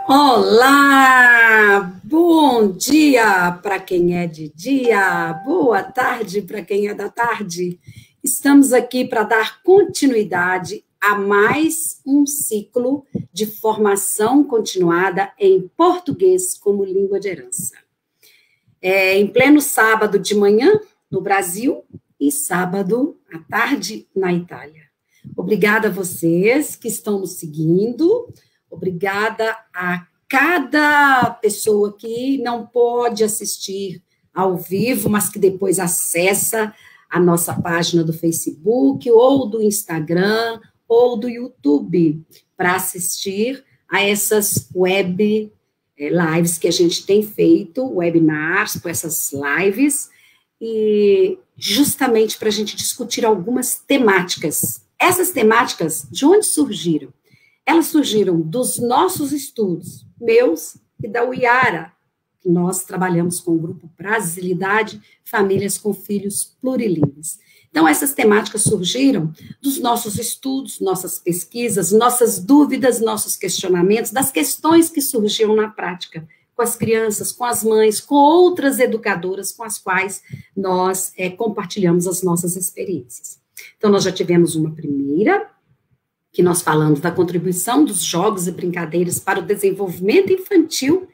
Olá, bom dia para quem é de dia, boa tarde para quem é da tarde. Estamos aqui para dar continuidade a mais um ciclo de formação continuada em português como língua de herança. Em pleno sábado de manhã no Brasil e sábado à tarde na Itália. Obrigada a vocês que estão nos seguindo. Obrigada a cada pessoa que não pode assistir ao vivo, mas que depois acessa a nossa página do Facebook, ou do Instagram, ou do YouTube, para assistir a essas web lives que a gente tem feito, webinars, com essas lives, e justamente para a gente discutir algumas temáticas. Essas temáticas, de onde surgiram? Elas surgiram dos nossos estudos, meus e da Uiara, que nós trabalhamos com o grupo Brasilidade, Famílias com Filhos Plurilingües. Então, essas temáticas surgiram dos nossos estudos, nossas pesquisas, nossas dúvidas, nossos questionamentos, das questões que surgiam na prática, com as crianças, com as mães, com outras educadoras com as quais nós compartilhamos as nossas experiências. Então, nós já tivemos uma primeira, que nós falamos da contribuição dos jogos e brincadeiras para o desenvolvimento infantil,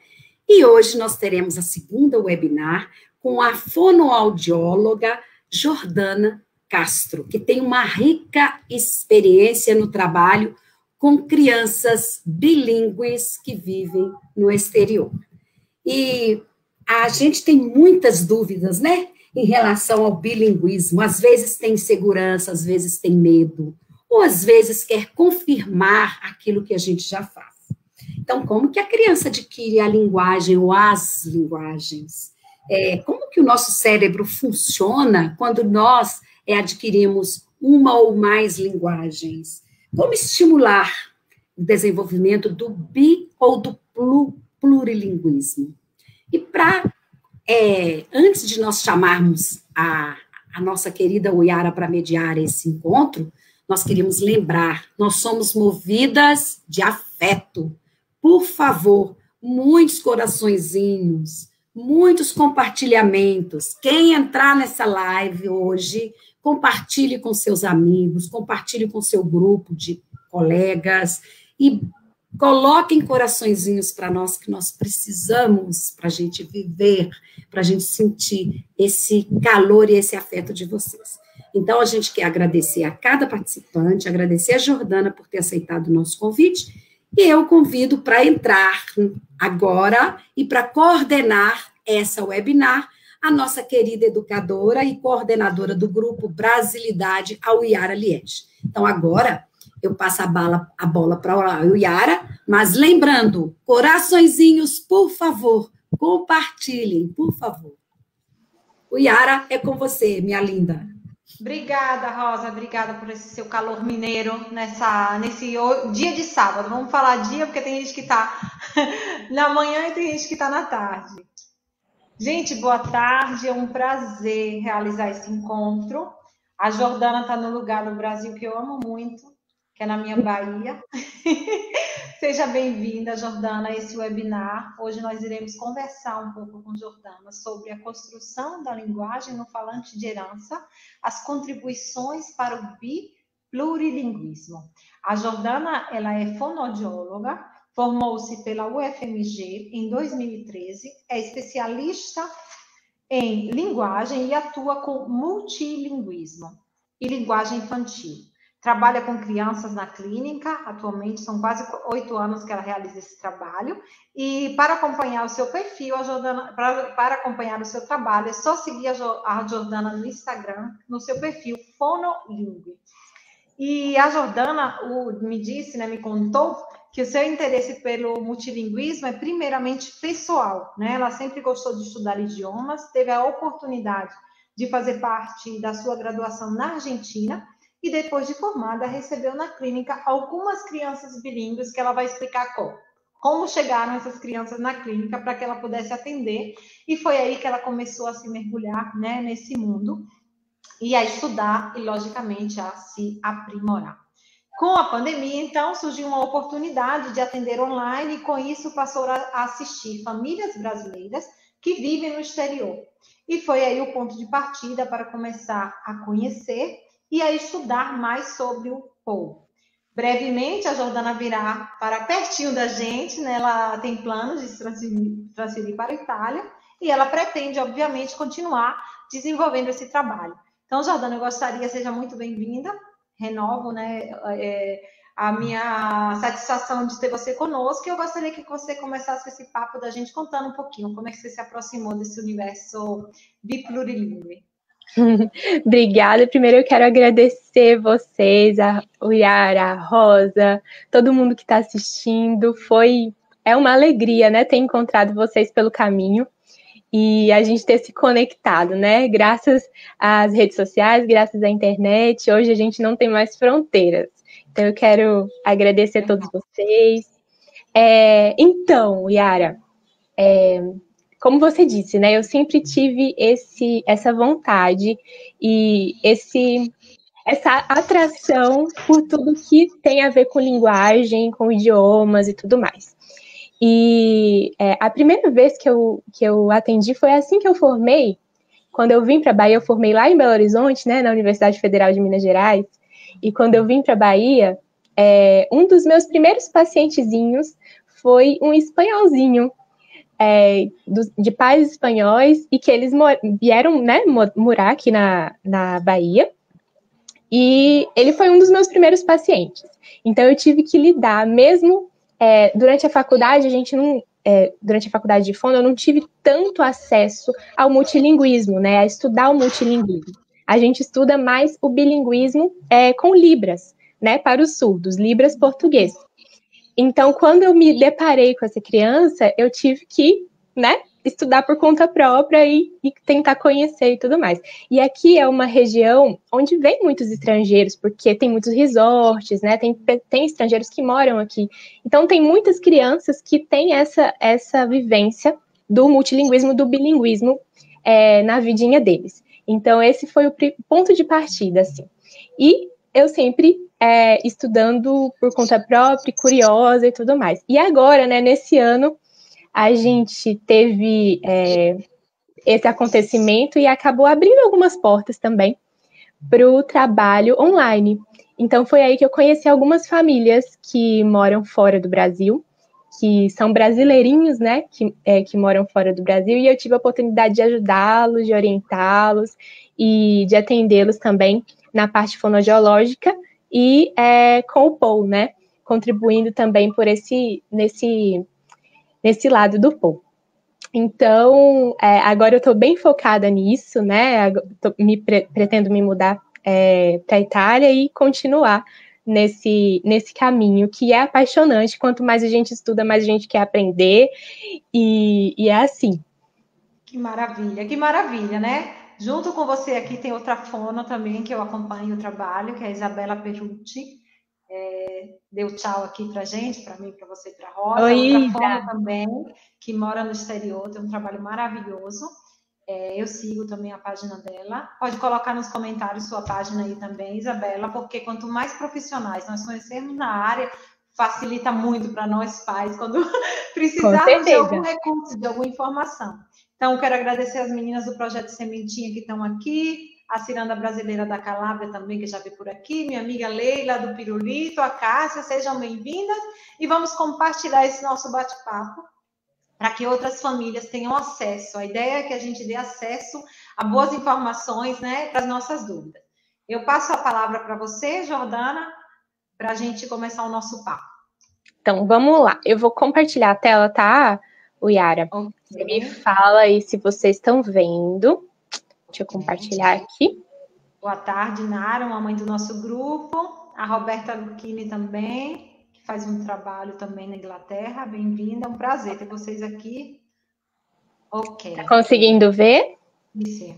e hoje nós teremos a segunda webinar com a fonoaudióloga Jordana Castro, que tem uma rica experiência no trabalho com crianças bilíngues que vivem no exterior. E a gente tem muitas dúvidas, né, em relação ao bilinguismo. Às vezes tem insegurança, às vezes tem medo, ou às vezes quer confirmar aquilo que a gente já faz. Então, como que a criança adquire a linguagem ou as linguagens? Como que o nosso cérebro funciona quando nós adquirimos uma ou mais linguagens? Como estimular o desenvolvimento do bi ou do plurilinguismo? E antes de nós chamarmos a nossa querida Uiara para mediar esse encontro, nós queríamos lembrar, nós somos movidas de afeto. Por favor, muitos coraçõezinhos, muitos compartilhamentos. Quem entrar nessa live hoje, compartilhe com seus amigos, compartilhe com seu grupo de colegas e coloquem coraçõezinhos para nós, que nós precisamos para a gente viver, para a gente sentir esse calor e esse afeto de vocês. Então, a gente quer agradecer a cada participante, agradecer a Jordana por ter aceitado o nosso convite, e eu convido para entrar agora e para coordenar essa webinar a nossa querida educadora e coordenadora do grupo Brasilidade, a Uiara Liege. Então, agora, eu passo a bola para a Uiara, mas lembrando, coraçõezinhos, por favor, compartilhem, por favor. Uiara, é com você, minha linda. Obrigada, Rosa, obrigada por esse seu calor mineiro nesse dia de sábado. Vamos falar dia, porque tem gente que está na manhã e tem gente que está na tarde. Gente, boa tarde, é um prazer realizar esse encontro. A Jordana está no lugar do Brasil que eu amo muito, que é na minha Bahia. Seja bem-vinda, Jordana, a esse webinar. Hoje nós iremos conversar um pouco com Jordana sobre a construção da linguagem no falante de herança, as contribuições para o biplurilinguismo. A Jordana, ela é fonoaudióloga, formou-se pela UFMG em 2013, é especialista em linguagem e atua com multilinguismo e linguagem infantil. Trabalha com crianças na clínica, atualmente são quase 8 anos que ela realiza esse trabalho, e para acompanhar o seu perfil, para acompanhar o seu trabalho, é só seguir a Jordana no Instagram, no seu perfil Fonolingue. E a Jordana me disse, me contou, que o seu interesse pelo multilinguismo é primeiramente pessoal, né? Ela sempre gostou de estudar idiomas, teve a oportunidade de fazer parte da sua graduação na Argentina, e depois de formada, recebeu na clínica algumas crianças bilíngues que ela vai explicar como chegaram essas crianças na clínica para que ela pudesse atender, e foi aí que ela começou a se mergulhar, né, nesse mundo, e a estudar e, logicamente, a se aprimorar. Com a pandemia, então, surgiu uma oportunidade de atender online e, com isso, passou a assistir famílias brasileiras que vivem no exterior. E foi aí o ponto de partida para começar a conhecer e a estudar mais sobre o povo. Brevemente, a Jordana virá para pertinho da gente, né? Ela tem planos de se transferir para a Itália e ela pretende, obviamente, continuar desenvolvendo esse trabalho. Então, Jordana, eu gostaria, seja muito bem-vinda, renovo, né, a minha satisfação de ter você conosco, e eu gostaria que você começasse esse papo da gente contando um pouquinho como é que você se aproximou desse universo biplurilingue. Obrigada. Primeiro eu quero agradecer vocês, a Yara, a Rosa, todo mundo que está assistindo. É uma alegria, né, ter encontrado vocês pelo caminho e a gente ter se conectado, né? Graças às redes sociais, graças à internet, hoje a gente não tem mais fronteiras. Então eu quero agradecer a todos vocês. Então, Yara, como você disse, né? Eu sempre tive essa vontade e essa atração por tudo que tem a ver com linguagem, com idiomas e tudo mais. E a primeira vez que eu atendi foi assim que eu formei. Quando eu vim para a Bahia, eu formei lá em Belo Horizonte, né, na Universidade Federal de Minas Gerais. E quando eu vim para a Bahia, um dos meus primeiros pacientezinhos foi um espanholzinho, de pais espanhóis, e que eles vieram, né, morar aqui na Bahia. E ele foi um dos meus primeiros pacientes. Então eu tive que lidar, mesmo durante a faculdade, durante a faculdade de fono, eu não tive tanto acesso ao multilinguismo, né, a estudar o multilinguismo. A gente estuda mais o bilinguismo com Libras, né, para os surdos, Libras português. Então, quando eu me deparei com essa criança, eu tive que, né, estudar por conta própria e tentar conhecer e tudo mais. E aqui é uma região onde vem muitos estrangeiros, porque tem muitos resorts, né? Tem estrangeiros que moram aqui. Então, tem muitas crianças que têm essa vivência do multilinguismo, do bilinguismo na vidinha deles. Então, esse foi o ponto de partida, assim. E eu sempre estudando por conta própria, curiosa e tudo mais. E agora, né, nesse ano, a gente teve esse acontecimento e acabou abrindo algumas portas também para o trabalho online. Então, foi aí que eu conheci algumas famílias que moram fora do Brasil, que são brasileirinhos, né, que moram fora do Brasil, e eu tive a oportunidade de ajudá-los, de orientá-los e de atendê-los também na parte fonoaudiológica e com o POU, né, contribuindo também por nesse lado do povo. Então, agora eu estou bem focada nisso, né? Pretendo me mudar para a Itália e continuar nesse caminho, que é apaixonante. Quanto mais a gente estuda, mais a gente quer aprender, e é assim. Que maravilha, né? Junto com você aqui tem outra fono também, que eu acompanho o trabalho, que é a Isabela Perucci. Deu tchau aqui pra gente, para mim, para você, para Rosa. Oi, outra fono também, que mora no exterior, tem um trabalho maravilhoso. Eu sigo também a página dela. Pode colocar nos comentários sua página aí também, Isabela, porque quanto mais profissionais nós conhecermos na área, facilita muito para nós pais, quando precisarmos de algum recurso, de alguma informação. Então, quero agradecer as meninas do Projeto Sementinha que estão aqui, a Ciranda Brasileira da Calábria também, que já veio por aqui, minha amiga Leila do Pirulito, a Cássia, sejam bem-vindas, e vamos compartilhar esse nosso bate-papo para que outras famílias tenham acesso. A ideia é que a gente dê acesso a boas informações, né, para as nossas dúvidas. Eu passo a palavra para você, Jordana, para a gente começar o nosso papo. Então, vamos lá. Eu vou compartilhar a tela, tá, Yara? Okay. Você me fala aí se vocês estão vendo. Deixa eu compartilhar aqui. Boa tarde, Nara, mamãe do nosso grupo. A Roberta Lucchini também, que faz um trabalho também na Inglaterra. Bem-vinda, é um prazer ter vocês aqui. Ok. Tá conseguindo ver? Isso.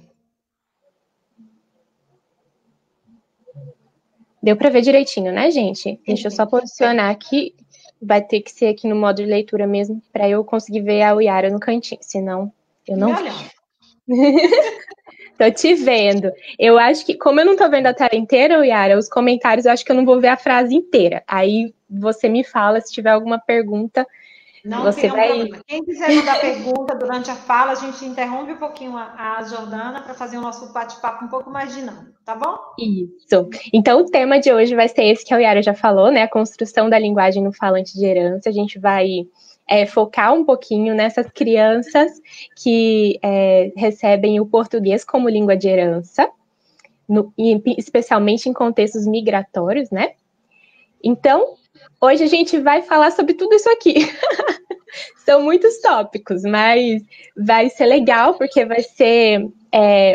Deu para ver direitinho, né, gente? Deixa eu só posicionar aqui. Vai ter que ser aqui no modo de leitura mesmo, para eu conseguir ver a Yara no cantinho, senão eu não vejo. Tô te vendo. Eu acho que, como eu não tô vendo a tela inteira, Yara, os comentários eu acho que eu não vou ver a frase inteira. Aí você me fala se tiver alguma pergunta. Não Você tem um vai. problema. Quem quiser mandar pergunta durante a fala, a gente interrompe um pouquinho a Jordana para fazer o nosso bate-papo um pouco mais dinâmico, tá bom? Isso. Então, o tema de hoje vai ser esse que a Yara já falou, né? A construção da linguagem no falante de herança. A gente vai focar um pouquinho nessas crianças que recebem o português como língua de herança, especialmente em contextos migratórios, né? Então, hoje a gente vai falar sobre tudo isso aqui. São muitos tópicos, mas vai ser legal porque vai ser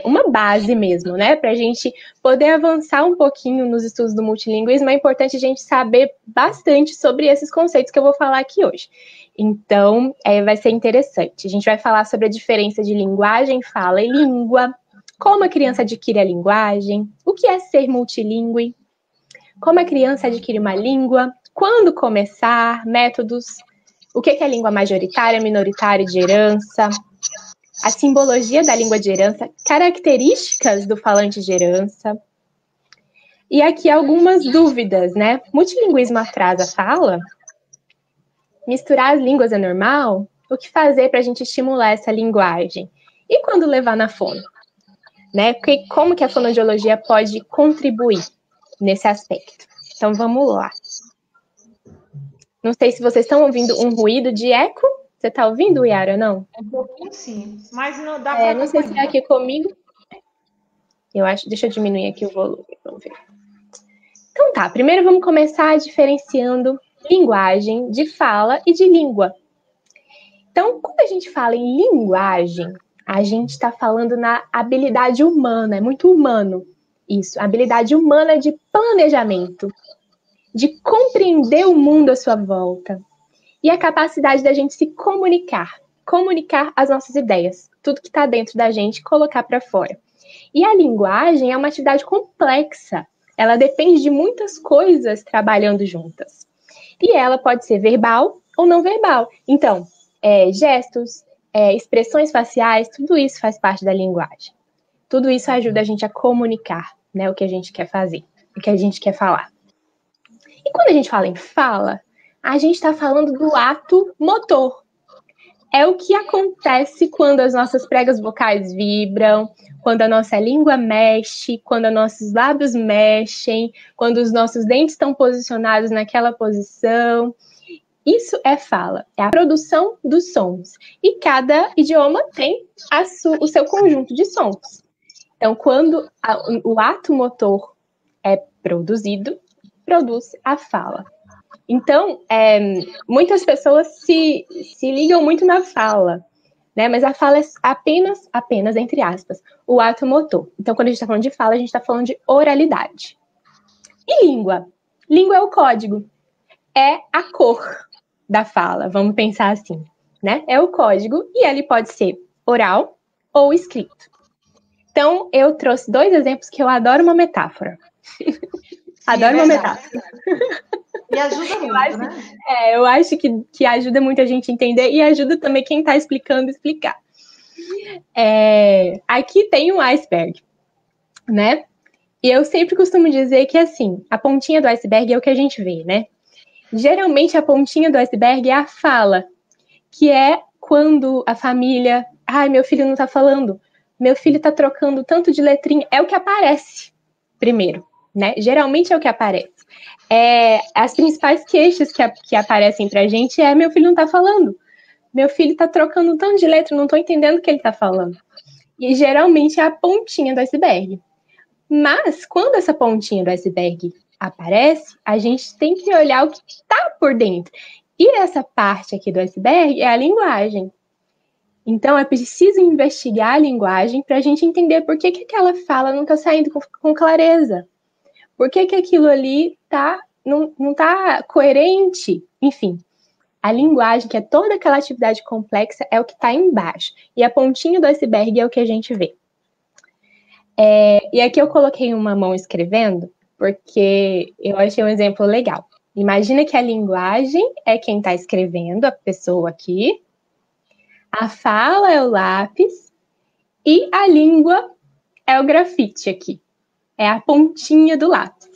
uma base mesmo, né? Para a gente poder avançar um pouquinho nos estudos do multilinguismo, é importante a gente saber bastante sobre esses conceitos que eu vou falar aqui hoje. Então, vai ser interessante. A gente vai falar sobre a diferença de linguagem, fala e língua, como a criança adquire a linguagem, o que é ser multilingüe, como a criança adquire uma língua, quando começar, métodos, o que é língua majoritária, minoritária e de herança, a simbologia da língua de herança, características do falante de herança. E aqui algumas dúvidas, né? Multilinguismo atrasa a fala? Misturar as línguas é normal? O que fazer para a gente estimular essa linguagem? E quando levar na fono? Né? Como que a fonoaudiologia pode contribuir nesse aspecto? Então, vamos lá. Não sei se vocês estão ouvindo um ruído de eco. Você está ouvindo, Yara, não? Um pouquinho sim, mas não dá para não sei se é aqui comigo. Eu acho. Deixa eu diminuir aqui o volume. Vamos ver. Então tá, primeiro vamos começar diferenciando linguagem de fala e de língua. Então, quando a gente fala em linguagem, a gente está falando na habilidade humana, é muito humano isso. A habilidade humana de planejamento, de compreender o mundo à sua volta. E a capacidade da gente se comunicar as nossas ideias, tudo que está dentro da gente, colocar para fora. E a linguagem é uma atividade complexa, ela depende de muitas coisas trabalhando juntas. E ela pode ser verbal ou não verbal. Então, gestos, expressões faciais, tudo isso faz parte da linguagem. Tudo isso ajuda a gente a comunicar, né, o que a gente quer fazer, o que a gente quer falar. E quando a gente fala em fala, a gente está falando do ato motor. É o que acontece quando as nossas pregas vocais vibram, quando a nossa língua mexe, quando os nossos lábios mexem, quando os nossos dentes estão posicionados naquela posição. Isso é fala, é a produção dos sons. E cada idioma tem o seu conjunto de sons. Então, quando o ato motor é produzido, produz a fala. Então, muitas pessoas se ligam muito na fala, né? Mas a fala é apenas, entre aspas, o ato motor. Então, quando a gente está falando de fala, a gente está falando de oralidade. E língua? Língua é o código, é a cor da fala, vamos pensar assim, né? É o código e ele pode ser oral ou escrito. Então, eu trouxe 2 exemplos que eu adoro uma metáfora. Adoro uma metáfora. E ajuda muito, né? Eu acho que ajuda muito a gente a entender e ajuda também quem está explicando a explicar. Aqui tem um iceberg, né? E eu sempre costumo dizer que, assim, a pontinha do iceberg é o que a gente vê, né? Geralmente, a pontinha do iceberg é a fala, que é quando a família... Ai, meu filho não tá falando. Meu filho tá trocando tanto de letrinha. É o que aparece primeiro, né? Geralmente é o que aparece. As principais queixas que aparecem pra gente é: meu filho não tá falando. Meu filho tá trocando tanto de letra, não tô entendendo o que ele tá falando. E geralmente é a pontinha do iceberg. Mas, quando essa pontinha do iceberg aparece, a gente tem que olhar o que está por dentro. E essa parte aqui do iceberg é a linguagem. Então, é preciso investigar a linguagem para a gente entender por que aquela fala não está saindo com clareza. Por que aquilo ali não está coerente. Enfim, a linguagem, que é toda aquela atividade complexa, é o que está embaixo. E a pontinha do iceberg é o que a gente vê. E aqui eu coloquei uma mão escrevendo, porque eu achei um exemplo legal. Imagina que a linguagem é quem está escrevendo, a pessoa aqui. A fala é o lápis. E a língua é o grafite aqui. É a pontinha do lápis.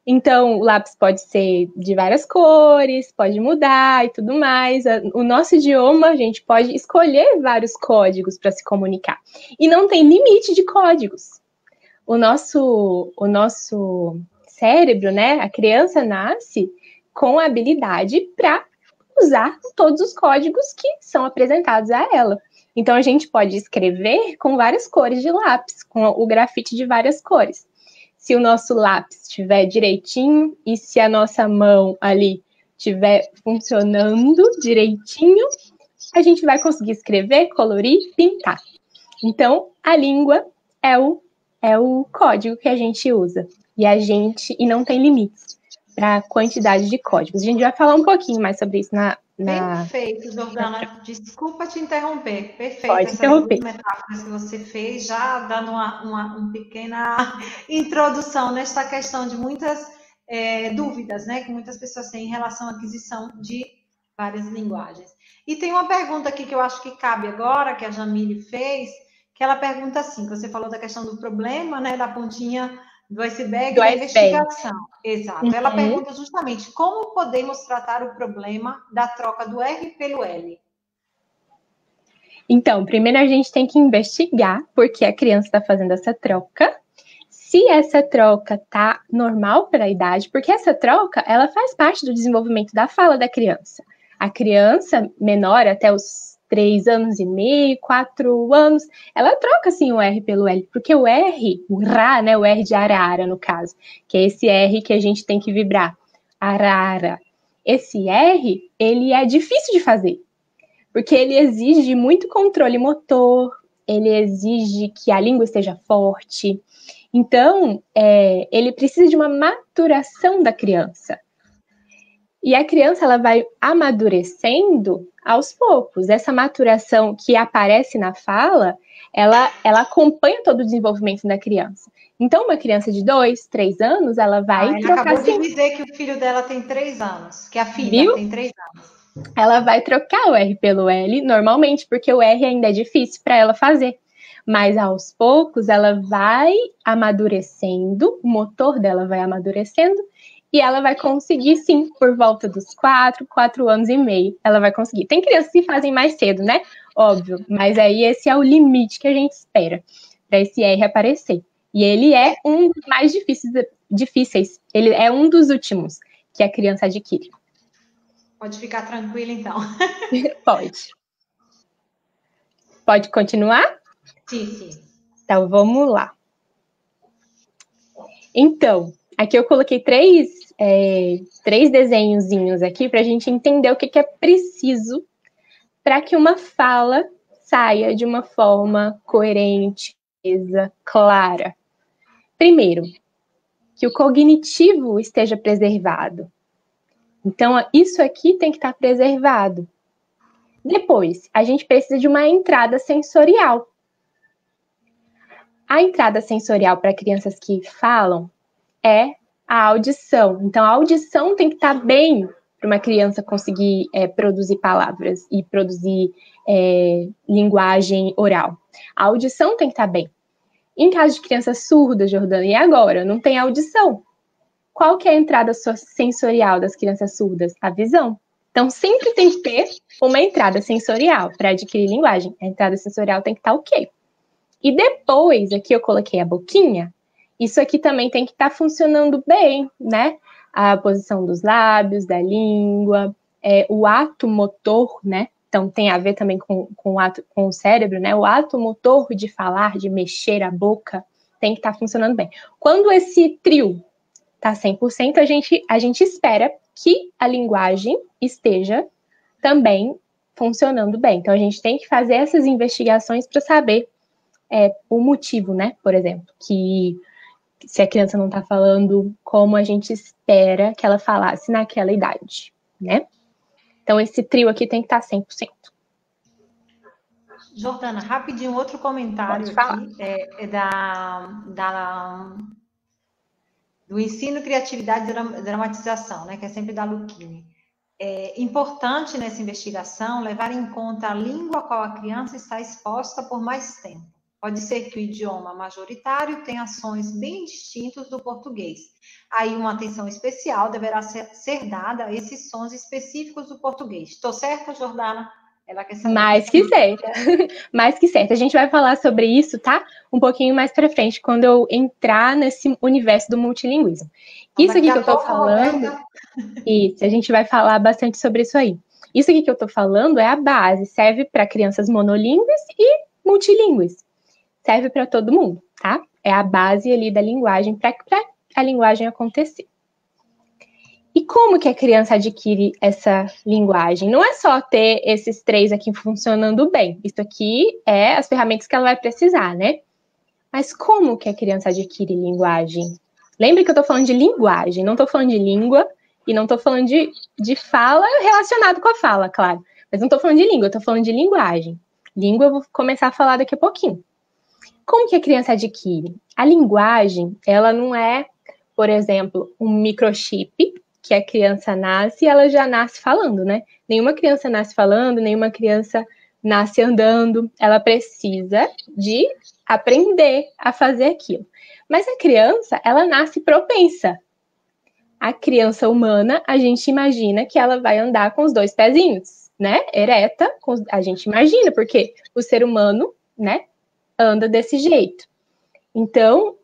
Então, o lápis pode ser de várias cores, pode mudar e tudo mais. O nosso idioma, a gente pode escolher vários códigos para se comunicar. E não tem limite de códigos. O nosso cérebro, né? A criança nasce com a habilidade para usar todos os códigos que são apresentados a ela. Então, a gente pode escrever com várias cores de lápis, com o grafite de várias cores. Se o nosso lápis estiver direitinho e se a nossa mão ali estiver funcionando direitinho, a gente vai conseguir escrever, colorir, pintar. Então, a língua é o código que a gente usa. E não tem limites para a quantidade de códigos. A gente vai falar um pouquinho mais sobre isso Perfeito, Jordana. Desculpa te interromper. Perfeito. Pode essas interromper. duas metáforas que você fez, já dando uma pequena introdução nesta questão de muitas dúvidas, né, que muitas pessoas têm em relação à aquisição de várias linguagens. E tem uma pergunta aqui que eu acho que cabe agora, que a Jamile fez, que ela pergunta assim, que você falou da questão do problema, né, da pontinha do iceberg, da investigação. Exato. Uhum. Ela pergunta justamente como podemos tratar o problema da troca do R pelo L. Então, primeiro a gente tem que investigar por que a criança está fazendo essa troca. Se essa troca tá normal para a idade, porque essa troca, ela faz parte do desenvolvimento da fala da criança. A criança menor, até os 3 anos e meio, 4 anos, ela troca, assim, o R pelo L, porque o R, o Rá, né, o R de arara, no caso, que é esse R que a gente tem que vibrar, arara. Esse R, ele é difícil de fazer, porque ele exige muito controle motor, ele exige que a língua esteja forte. Então, ele precisa de uma maturação da criança. E a criança, ela vai amadurecendo aos poucos. Essa maturação que aparece na fala, ela acompanha todo o desenvolvimento da criança. Então, uma criança de 2, 3 anos, ela vai trocar... Ela acabou de dizer que o filho dela tem 3 anos, que a filha tem 3 anos. Ela vai trocar o R pelo L normalmente, porque o R ainda é difícil para ela fazer. Mas aos poucos ela vai amadurecendo, o motor dela vai amadurecendo e ela vai conseguir, sim, por volta dos 4 anos e meio, ela vai conseguir. Tem crianças que fazem mais cedo, né? Óbvio, mas aí esse é o limite que a gente espera para esse R aparecer. E ele é um dos mais difíceis, ele é um dos últimos que a criança adquire. Pode ficar tranquila, então. Pode. Pode continuar? Sim. Então, vamos lá. Então, aqui eu coloquei três desenhozinhos aqui para a gente entender o que é preciso para que uma fala saia de uma forma coerente, clara. Primeiro, que o cognitivo esteja preservado. Então, isso aqui tem que estar preservado. Depois, a gente precisa de uma entrada sensorial. A entrada sensorial para crianças que falam é a audição. Então, a audição tem que estar bem para uma criança conseguir produzir palavras e produzir linguagem oral. A audição tem que estar bem. Em caso de crianças surdas, Jordana, e agora? Não tem audição. Qual que é a entrada sensorial das crianças surdas? A visão. Então, sempre tem que ter uma entrada sensorial para adquirir linguagem. A entrada sensorial tem que estar ok. E depois, aqui eu coloquei a boquinha, isso aqui também tem que estar funcionando bem, né? A posição dos lábios, da língua, o ato motor, né? Então, tem a ver também com o cérebro, né? O ato motor de falar, de mexer a boca, tem que estar funcionando bem. Quando esse trio está 100%, a gente espera que a linguagem esteja também funcionando bem. Então, a gente tem que fazer essas investigações para saber o motivo, né? Por exemplo, que se a criança não está falando como a gente espera que ela falasse naquela idade, né? Então, esse trio aqui tem que estar 100%. Jordana, rapidinho, outro comentário aqui do ensino, criatividade e dramatização, né? Que é sempre da Luquini. É importante nessa investigação levar em conta a língua a qual a criança está exposta por mais tempo. Pode ser que o idioma majoritário tenha sons bem distintos do português. Aí uma atenção especial deverá ser dada a esses sons específicos do português. Estou certa, Jordana? Ela quer saber. Mais que certa. Mais que certa. A gente vai falar sobre isso, tá? Um pouquinho mais pra frente, quando eu entrar nesse universo do multilinguismo. Isso aqui que eu tô falando... Isso, a gente vai falar bastante sobre isso aí. Isso aqui que eu tô falando é a base, serve para crianças monolíngues e multilíngues. Serve para todo mundo, tá? É a base ali da linguagem para a linguagem acontecer. E como que a criança adquire essa linguagem? Não é só ter esses 3 aqui funcionando bem. Isso aqui é as ferramentas que ela vai precisar, né? Mas como que a criança adquire linguagem? Lembre que eu tô falando de linguagem, não tô falando de língua e não tô falando de fala relacionado com a fala, claro. Mas não tô falando de língua, eu tô falando de linguagem. Língua eu vou começar a falar daqui a pouquinho. Como que a criança adquire? A linguagem, ela não é, por exemplo, um microchip que a criança nasce e ela já nasce falando, né? Nenhuma criança nasce falando, nenhuma criança nasce andando. Ela precisa de aprender a fazer aquilo. Mas a criança, ela nasce propensa. A criança humana, a gente imagina que ela vai andar com os 2 pezinhos, né? Ereta, a gente imagina, porque o ser humano, né, anda desse jeito. Então,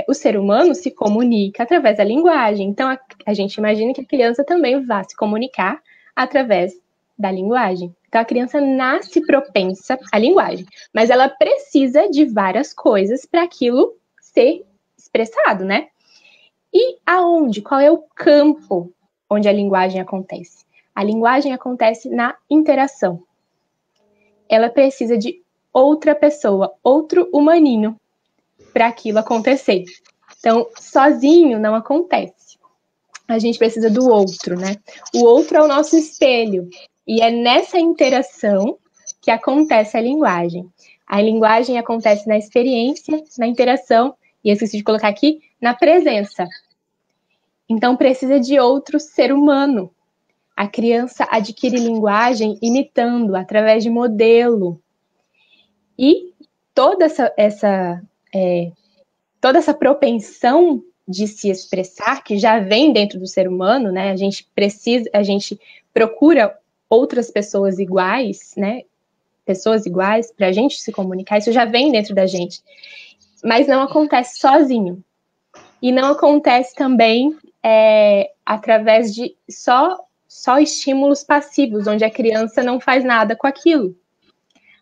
o ser humano se comunica através da linguagem. Então, a gente imagina que a criança também vai se comunicar através da linguagem. Então, a criança nasce propensa à linguagem, mas ela precisa de várias coisas para aquilo ser expressado, né? E aonde? Qual é o campo onde a linguagem acontece? A linguagem acontece na interação. Ela precisa de outra pessoa, outro humaninho, para aquilo acontecer. Então, sozinho não acontece. A gente precisa do outro, né? O outro é o nosso espelho. E é nessa interação que acontece a linguagem. A linguagem acontece na experiência, na interação, e eu esqueci de colocar aqui, na presença. Então, precisa de outro ser humano. A criança adquire linguagem imitando, através de modelo. E toda essa propensão de se expressar, que já vem dentro do ser humano, né? A gente procura outras pessoas iguais, né? Pessoas iguais para a gente se comunicar, isso já vem dentro da gente. Mas não acontece sozinho. E não acontece também através de só estímulos passivos, onde a criança não faz nada com aquilo.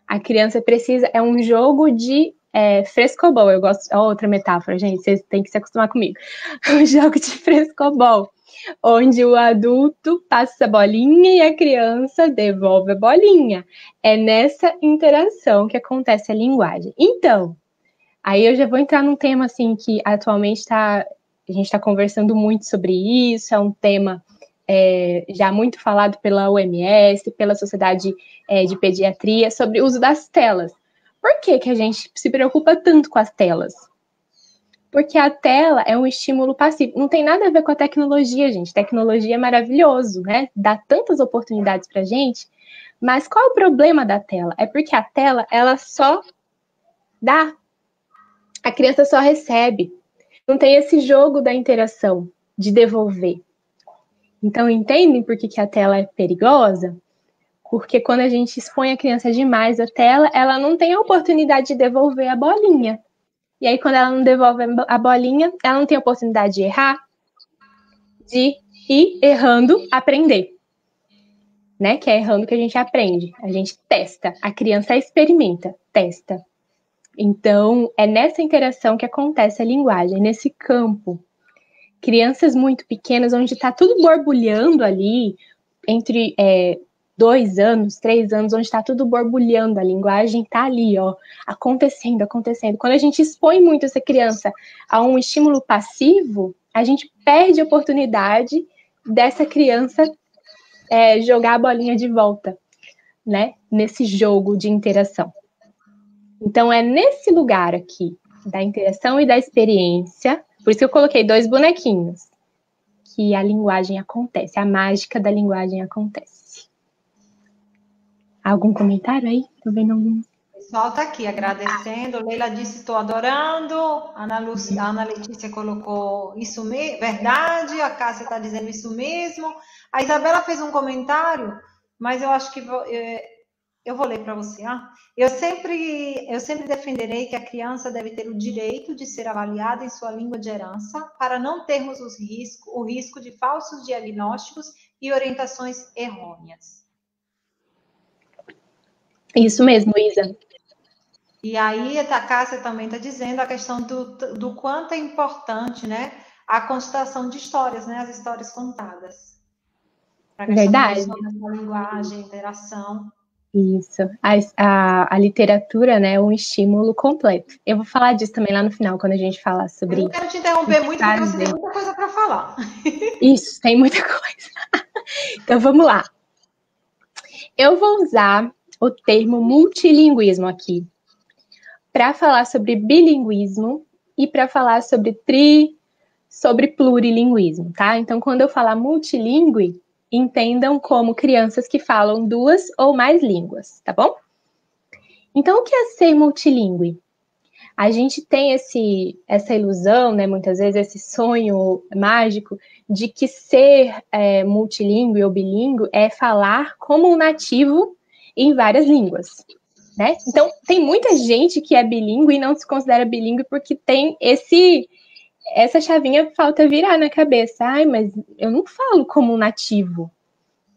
A criança precisa, é um jogo de frescobol, eu gosto, outra metáfora, gente, vocês têm que se acostumar comigo. Um jogo de frescobol, onde o adulto passa a bolinha e a criança devolve a bolinha. É nessa interação que acontece a linguagem. Então, aí eu já vou entrar num tema assim que atualmente a gente está conversando muito sobre isso, é um tema já muito falado pela OMS, pela Sociedade de Pediatria, sobre o uso das telas. Por que a gente se preocupa tanto com as telas? Porque a tela é um estímulo passivo. Não tem nada a ver com a tecnologia, gente. Tecnologia é maravilhoso, né? Dá tantas oportunidades pra gente. Mas qual é o problema da tela? É porque a tela, ela só dá. A criança só recebe. Não tem esse jogo da interação, de devolver. Então, entendem por que a tela é perigosa? Porque quando a gente expõe a criança demais à tela, ela não tem a oportunidade de devolver a bolinha. E aí, quando ela não devolve a bolinha, ela não tem a oportunidade de errar, de ir errando, aprender. Né? Que é errando que a gente aprende. A gente testa. A criança experimenta, testa. Então, é nessa interação que acontece a linguagem, nesse campo. Crianças muito pequenas, onde está tudo borbulhando ali, entre 2 anos, 3 anos, onde está tudo borbulhando, a linguagem está ali, ó, acontecendo. Quando a gente expõe muito essa criança a um estímulo passivo, a gente perde a oportunidade dessa criança jogar a bolinha de volta, né? Nesse jogo de interação. Então, é nesse lugar aqui, da interação e da experiência, por isso que eu coloquei 2 bonequinhos, que a linguagem acontece, a mágica da linguagem acontece. Algum comentário aí? Tô vendo algum. pessoal está aqui agradecendo. Leila disse: estou adorando. Ana Letícia colocou isso mesmo, verdade. A Cássia está dizendo isso mesmo. A Isabela fez um comentário, mas eu acho que eu vou ler para você. Eu sempre defenderei que a criança deve ter o direito de ser avaliada em sua língua de herança, para não termos o risco de falsos diagnósticos e orientações errôneas. Isso mesmo, Isa. E aí a Cássia também está dizendo a questão do quanto é importante, né, a constatação de histórias, né, as histórias contadas. Verdade. Da linguagem, interação. Isso. A literatura, né, é um estímulo completo. Eu vou falar disso também lá no final, quando a gente falar sobre... Eu não quero te interromper muito, porque você tem muita coisa para falar. Isso, tem muita coisa. Então, vamos lá. Eu vou usar o termo multilinguismo aqui para falar sobre bilinguismo e para falar sobre plurilinguismo, tá? Então, quando eu falar multilingüe, entendam como crianças que falam 2 ou mais línguas, tá bom? Então, o que é ser multilingüe? A gente tem essa ilusão, né, muitas vezes, esse sonho mágico de que ser multilingüe ou bilíngue é falar como um nativo em várias línguas, né? Então, tem muita gente que é bilíngue e não se considera bilíngue porque tem essa chavinha falta virar na cabeça. Ai, mas eu não falo como um nativo,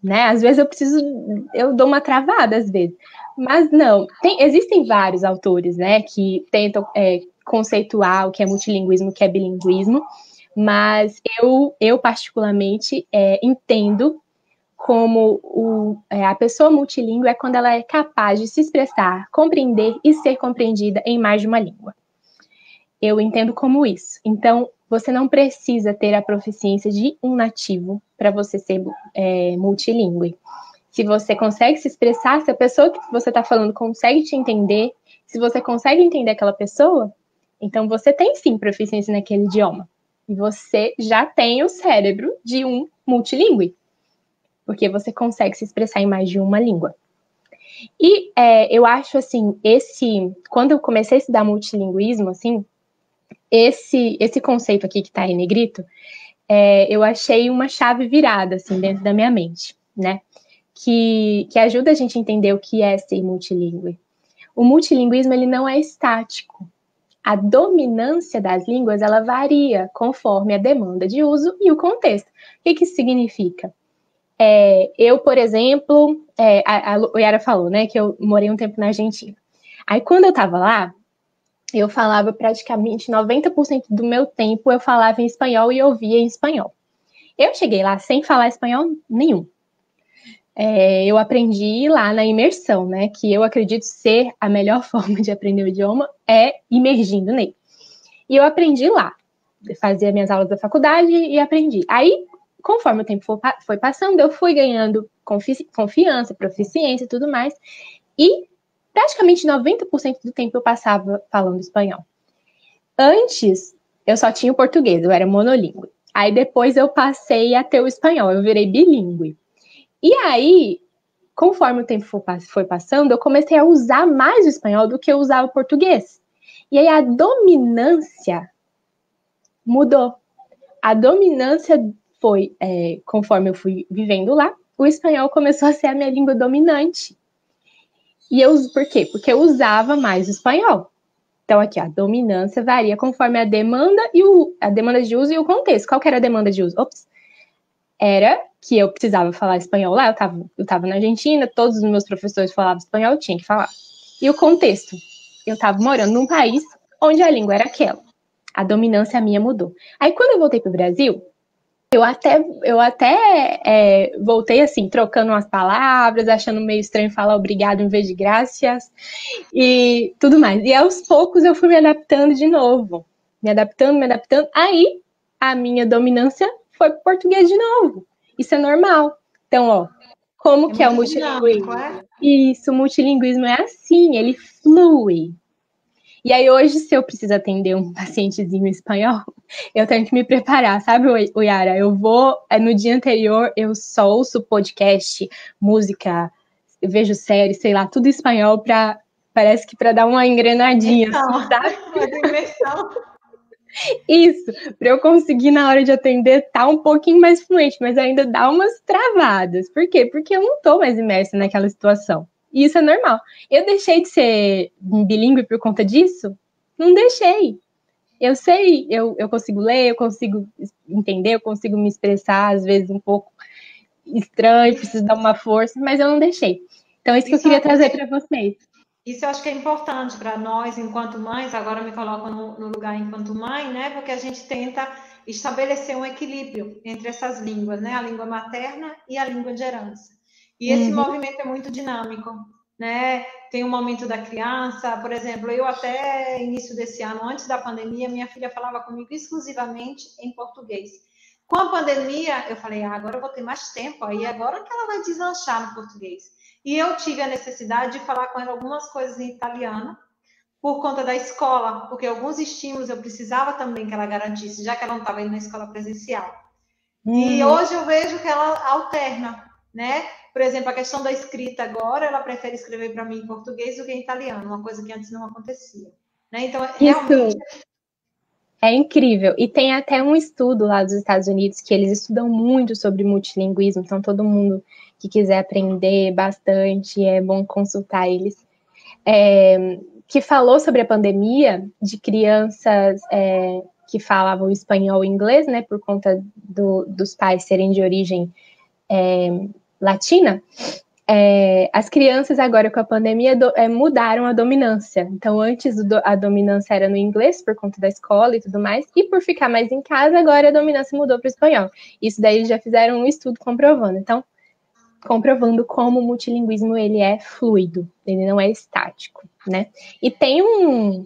né? Às vezes eu dou uma travada, às vezes. Mas não, existem vários autores, né, que tentam conceituar o que é multilinguismo, o que é bilinguismo, mas eu particularmente entendo como a pessoa multilingüe é quando ela é capaz de se expressar, compreender e ser compreendida em mais de uma língua. Eu entendo como isso. Então, você não precisa ter a proficiência de um nativo para você ser multilingüe. Se você consegue se expressar, se a pessoa que você está falando consegue te entender, se você consegue entender aquela pessoa, então você tem sim proficiência naquele idioma. E você já tem o cérebro de um multilingüe, porque você consegue se expressar em mais de uma língua. E eu acho, assim, quando eu comecei a estudar multilinguismo, assim, esse conceito aqui que está em negrito, eu achei uma chave virada, assim, dentro da minha mente, né? Que ajuda a gente a entender o que é ser multilingüe. O multilinguismo, ele não é estático. A dominância das línguas, ela varia conforme a demanda de uso e o contexto. O que isso significa? Eu, por exemplo, a Yara falou, né, que eu morei um tempo na Argentina. Aí, quando eu estava lá, eu falava praticamente 90% do meu tempo, eu falava em espanhol e ouvia em espanhol. Eu cheguei lá sem falar espanhol nenhum. Eu aprendi lá na imersão, né, que eu acredito ser a melhor forma de aprender o idioma é imergindo nele. E eu aprendi lá, fazia minhas aulas da faculdade e aprendi. Aí, conforme o tempo foi passando, eu fui ganhando confiança, proficiência e tudo mais, e praticamente 90% do tempo eu passava falando espanhol. Antes, eu só tinha o português, eu era monolíngue. Aí depois eu passei a ter o espanhol, eu virei bilíngue. E aí, conforme o tempo foi passando, eu comecei a usar mais o espanhol do que eu usava o português. E aí a dominância mudou. A dominância foi, conforme eu fui vivendo lá, o espanhol começou a ser a minha língua dominante. E por quê? Porque eu usava mais o espanhol. Então, aqui, a dominância varia conforme a demanda a demanda de uso e o contexto. Qual que era a demanda de uso? Era que eu precisava falar espanhol lá, eu estava na Argentina, todos os meus professores falavam espanhol, eu tinha que falar. E o contexto? Eu estava morando num país onde a língua era aquela. A dominância minha mudou. Aí, quando eu voltei para o Brasil, eu até voltei assim, trocando umas palavras, achando meio estranho falar obrigado em vez de graças e tudo mais. E aos poucos eu fui me adaptando de novo. Me adaptando. Aí a minha dominância foi pro português de novo. Isso é normal. Então, como que é o multilinguismo? Isso, o multilinguismo é assim, ele flui. E aí hoje, se eu preciso atender um pacientezinho em espanhol, eu tenho que me preparar, sabe, Yara? Eu vou, no dia anterior, eu só ouço podcast, música, eu vejo série, sei lá, tudo em espanhol para Parece que para dar uma engrenadinha, assim, sabe? Uma imersão. Isso, para eu conseguir na hora de atender tá um pouquinho mais fluente, mas ainda dá umas travadas. Por quê? Porque eu não tô mais imersa naquela situação. E isso é normal. Eu deixei de ser bilíngue por conta disso? Não deixei. Eu sei, eu consigo ler, eu consigo entender, eu consigo me expressar, às vezes um pouco estranho, preciso dar uma força, mas eu não deixei. Então, isso que eu queria trazer para vocês. Isso eu acho que é importante para nós, enquanto mães, agora eu me coloco no lugar enquanto mãe, né? Porque a gente tenta estabelecer um equilíbrio entre essas línguas, né? A língua materna e a língua de herança. E esse movimento é muito dinâmico, né? Tem um momento da criança, por exemplo, eu até início desse ano, antes da pandemia, minha filha falava comigo exclusivamente em português. Com a pandemia, eu falei, agora eu vou ter mais tempo, aí agora que ela vai deslanchar no português. E eu tive a necessidade de falar com ela algumas coisas em italiano, por conta da escola, porque alguns estímulos eu precisava também que ela garantisse, já que ela não estava indo na escola presencial. E hoje eu vejo que ela alterna, né? Por exemplo, a questão da escrita agora, ela prefere escrever para mim em português do que em italiano, uma coisa que antes não acontecia. Né? Então, realmente... É incrível. E tem até um estudo lá dos Estados Unidos que eles estudam muito sobre multilinguismo, então todo mundo que quiser aprender bastante, é bom consultar eles. Que falou sobre a pandemia de crianças que falavam espanhol e inglês, né, por conta dos pais serem de origem latina. As crianças agora com a pandemia mudaram a dominância. Então, antes a dominância era no inglês, por conta da escola e tudo mais, e por ficar mais em casa, agora a dominância mudou para o espanhol. Isso daí eles já fizeram um estudo comprovando. Então, comprovando como o multilinguismo ele é fluido, ele não é estático, né? E tem um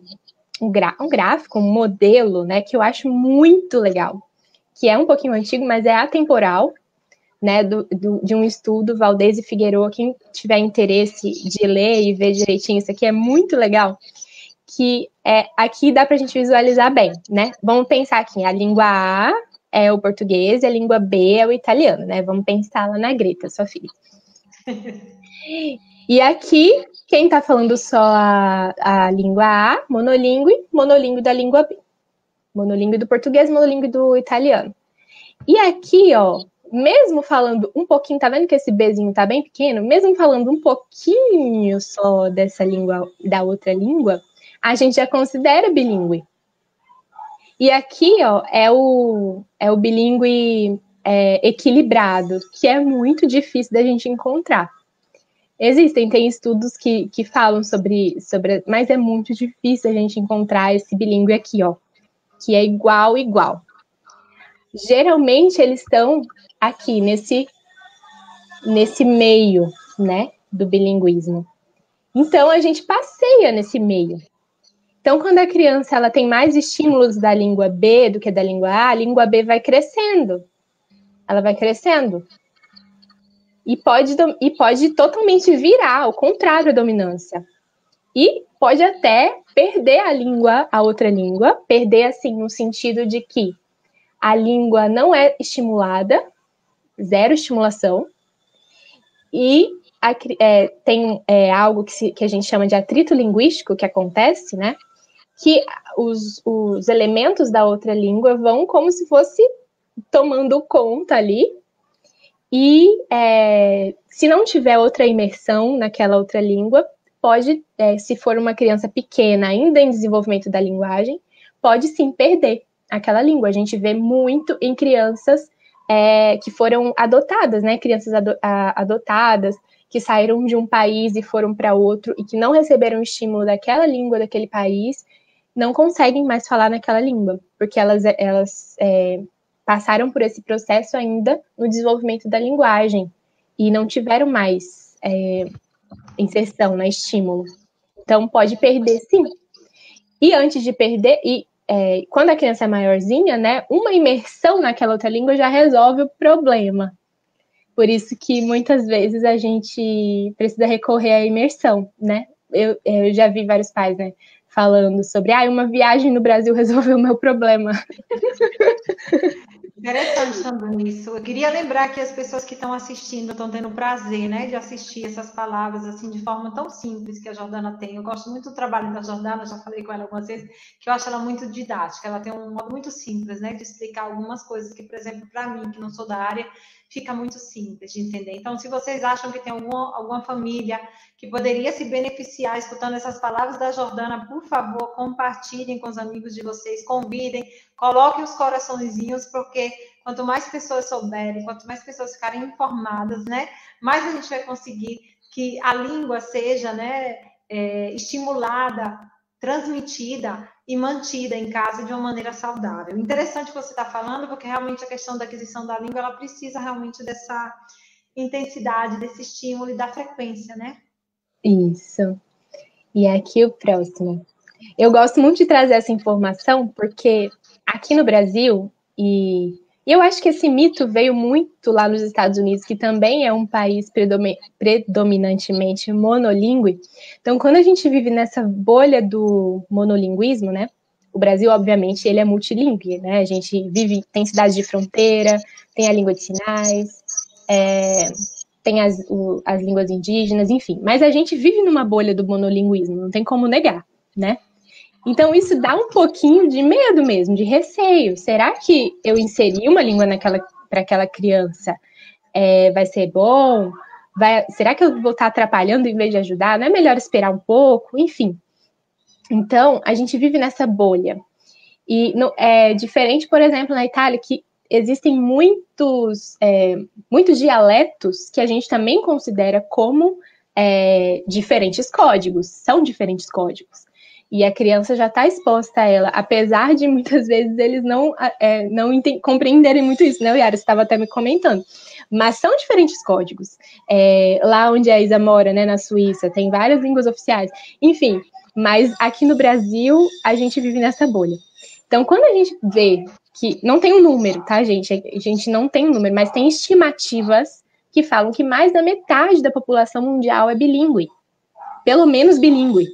gráfico, um modelo, né, que eu acho muito legal, que é um pouquinho antigo, mas é atemporal, né, de um estudo, Valdez e Figueroa, quem tiver interesse de ler e ver direitinho, isso aqui é muito legal, que aqui dá para a gente visualizar bem, né? Vamos pensar aqui, a língua A é o português e a língua B é o italiano, né? Vamos pensar lá na Greta, sua filha. E aqui, quem está falando só a língua A, monolíngue da língua B. Monolíngue do português, monolíngue do italiano. E aqui, ó, mesmo falando um pouquinho, tá vendo que esse Bzinho tá bem pequeno? Mesmo falando um pouquinho só dessa língua, da outra língua, a gente já considera bilíngue. E aqui, ó, é o bilíngue equilibrado, que é muito difícil da gente encontrar. Tem estudos que falam sobre, mas é muito difícil a gente encontrar esse bilíngue aqui, ó, que é igual. Geralmente eles estão aqui nesse meio, né, do bilinguismo. Então a gente passeia nesse meio. Então, quando a criança ela tem mais estímulos da língua B do que da língua A língua B vai crescendo. Ela vai crescendo. E pode totalmente virar, ao contrário, a dominância. E pode até perder a outra língua, perder, assim, no sentido de que a língua não é estimulada, zero estimulação, e tem algo que a gente chama de atrito linguístico que acontece, né? Que os elementos da outra língua vão como se fosse tomando conta ali, e se não tiver outra imersão naquela outra língua, pode, se for uma criança pequena, ainda em desenvolvimento da linguagem, pode sim perder aquela língua. A gente vê muito em crianças que foram adotadas, né? Crianças adotadas, que saíram de um país e foram para outro, e que não receberam estímulo daquela língua, daquele país, não conseguem mais falar naquela língua, porque elas passaram por esse processo ainda no desenvolvimento da linguagem, e não tiveram mais inserção, né, estímulo. Então, pode perder, sim. E antes de perder, quando a criança é maiorzinha, né, uma imersão naquela outra língua já resolve o problema. Por isso que muitas vezes a gente precisa recorrer à imersão, né? Eu já vi vários pais, né, falando sobre uma viagem no Brasil resolveu o meu problema. Interessante também isso. Eu queria lembrar que as pessoas que estão assistindo estão tendo o prazer, né, de assistir essas palavras assim de forma tão simples que a Jordana tem. Eu gosto muito do trabalho da Jordana, já falei com ela algumas vezes, que eu acho ela muito didática. Ela tem um modo muito simples, né, de explicar algumas coisas que, por exemplo, para mim, que não sou da área, fica muito simples de entender. Então, se vocês acham que tem alguma família que poderia se beneficiar escutando essas palavras da Jordana, por favor, compartilhem com os amigos de vocês, convidem, coloquem os coraçõezinhos, porque quanto mais pessoas souberem, quanto mais pessoas ficarem informadas, né, mais a gente vai conseguir que a língua seja, né, estimulada, transmitida e mantida em casa de uma maneira saudável. Interessante o que você está falando, porque realmente a questão da aquisição da língua, ela precisa realmente dessa intensidade, desse estímulo e da frequência, né? Isso. E aqui o próximo. Eu gosto muito de trazer essa informação porque aqui no Brasil, e eu acho que esse mito veio muito lá nos Estados Unidos, que também é um país predominantemente monolíngue. Então, quando a gente vive nessa bolha do monolinguismo, né? O Brasil, obviamente, ele é multilíngue, né? A gente vive, tem cidades de fronteira, tem a língua de sinais, tem as línguas indígenas, enfim. Mas a gente vive numa bolha do monolinguismo, não tem como negar, né? Então, isso dá um pouquinho de medo mesmo, de receio. Será que eu inseri uma língua para aquela criança vai ser bom? Será que eu vou estar atrapalhando em vez de ajudar? Não é melhor esperar um pouco? Enfim. Então, a gente vive nessa bolha. E é diferente, por exemplo, na Itália, que existem muitos dialetos que a gente também considera como diferentes códigos. São diferentes códigos. E a criança já está exposta a ela, apesar de muitas vezes eles não compreenderem muito isso, né, Yara? Você estava até me comentando. Mas são diferentes códigos. Lá onde a Isa mora, né, na Suíça, tem várias línguas oficiais. Enfim, mas aqui no Brasil, a gente vive nessa bolha. Então, quando a gente vê que não tem um número, tá, gente? A gente não tem um número, mas tem estimativas que falam que mais da metade da população mundial é bilíngue. Pelo menos bilíngue.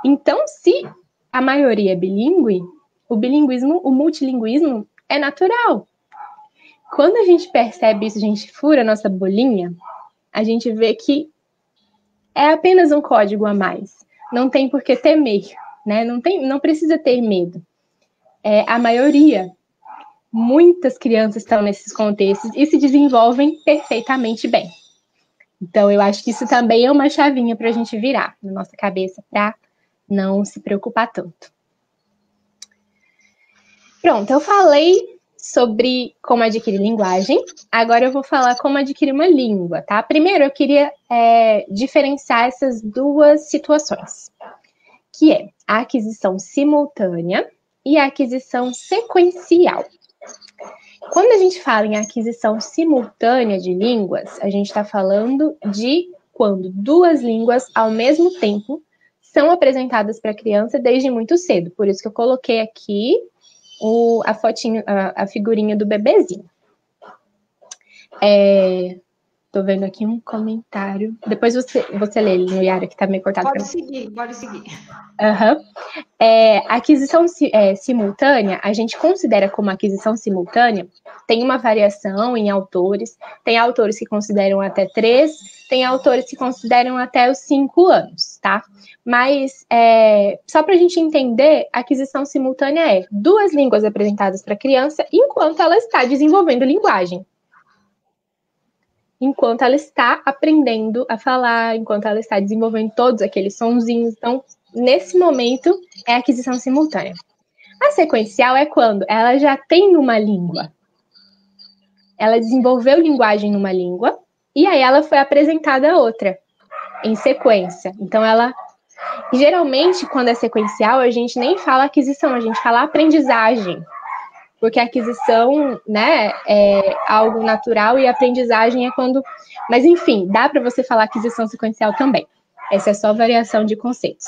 Então, se a maioria é bilíngue, o bilinguismo, o multilinguismo é natural. Quando a gente percebe isso, a gente fura a nossa bolinha, a gente vê que é apenas um código a mais. Não tem por que temer, né? Não precisa ter medo. A maioria, muitas crianças estão nesses contextos e se desenvolvem perfeitamente bem. Então, eu acho que isso também é uma chavinha para a gente virar na nossa cabeça para não se preocupar tanto. Pronto, eu falei sobre como adquirir linguagem, agora eu vou falar como adquirir uma língua, tá? Primeiro, eu queria diferenciar essas duas situações, que é a aquisição simultânea e a aquisição sequencial. Quando a gente fala em aquisição simultânea de línguas, a gente está falando de quando duas línguas ao mesmo tempo são apresentadas para a criança desde muito cedo. Por isso que eu coloquei aqui a fotinho, a figurinha do bebezinho. Tô vendo aqui um comentário. Depois você lê ele, Yara, que tá meio cortado. Pode seguir. Uhum. Aquisição simultânea, a gente considera como aquisição simultânea, tem uma variação em autores, tem autores que consideram até 3, tem autores que consideram até os 5 anos, tá? Mas, só para a gente entender, a aquisição simultânea é 2 línguas apresentadas para a criança enquanto ela está desenvolvendo linguagem. Enquanto ela está aprendendo a falar, enquanto ela está desenvolvendo todos aqueles sonzinhos. Então, nesse momento, é a aquisição simultânea. A sequencial é quando ela já tem uma língua. Ela desenvolveu linguagem numa língua, e aí ela foi apresentada a outra, em sequência. Então, geralmente, quando é sequencial, a gente nem fala aquisição, a gente fala aprendizagem. Porque a aquisição, né, é algo natural e a aprendizagem é quando... Mas, enfim, dá para você falar aquisição sequencial também. Essa é só variação de conceitos.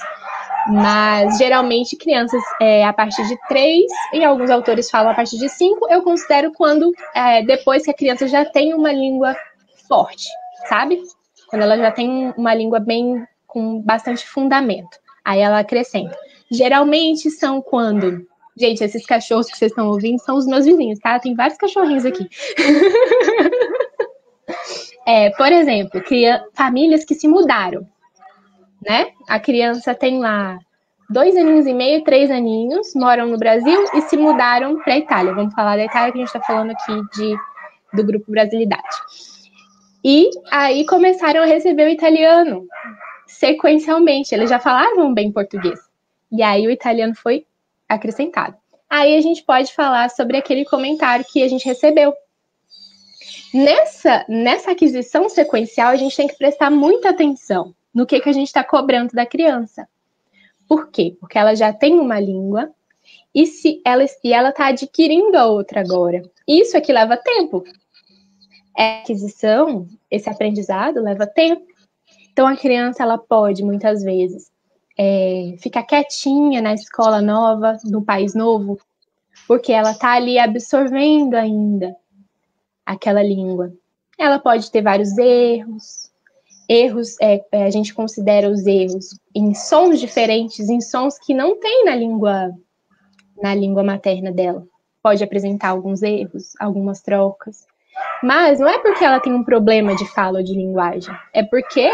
Mas, geralmente, crianças a partir de 3, e alguns autores falam a partir de 5, eu considero quando, depois que a criança já tem uma língua forte, sabe? Quando ela já tem uma língua com bastante fundamento. Aí ela acrescenta. Geralmente são quando Gente, esses cachorros que vocês estão ouvindo são os meus vizinhos, tá? Tem vários cachorrinhos aqui. Por exemplo, famílias que se mudaram, né? A criança tem lá 2 aninhos e meio, 3 aninhos, moram no Brasil e se mudaram para a Itália. Vamos falar da Itália, que a gente está falando aqui do Grupo Brasilidade. E aí começaram a receber o italiano sequencialmente. Eles já falavam bem português. E aí o italiano foi acrescentado. Aí a gente pode falar sobre aquele comentário que a gente recebeu. Nessa aquisição sequencial, a gente tem que prestar muita atenção no que a gente está cobrando da criança. Por quê? Porque ela já tem uma língua e ela está adquirindo a outra agora. Isso é que leva tempo. A aquisição, esse aprendizado leva tempo. Então, a criança ela pode, muitas vezes, ficar quietinha na escola nova, no país novo, porque ela está ali absorvendo ainda aquela língua. Ela pode ter vários erros. A gente considera os erros em sons diferentes, em sons que não tem na língua materna dela. Pode apresentar alguns erros, algumas trocas. Mas não é porque ela tem um problema de fala ou de linguagem. É porque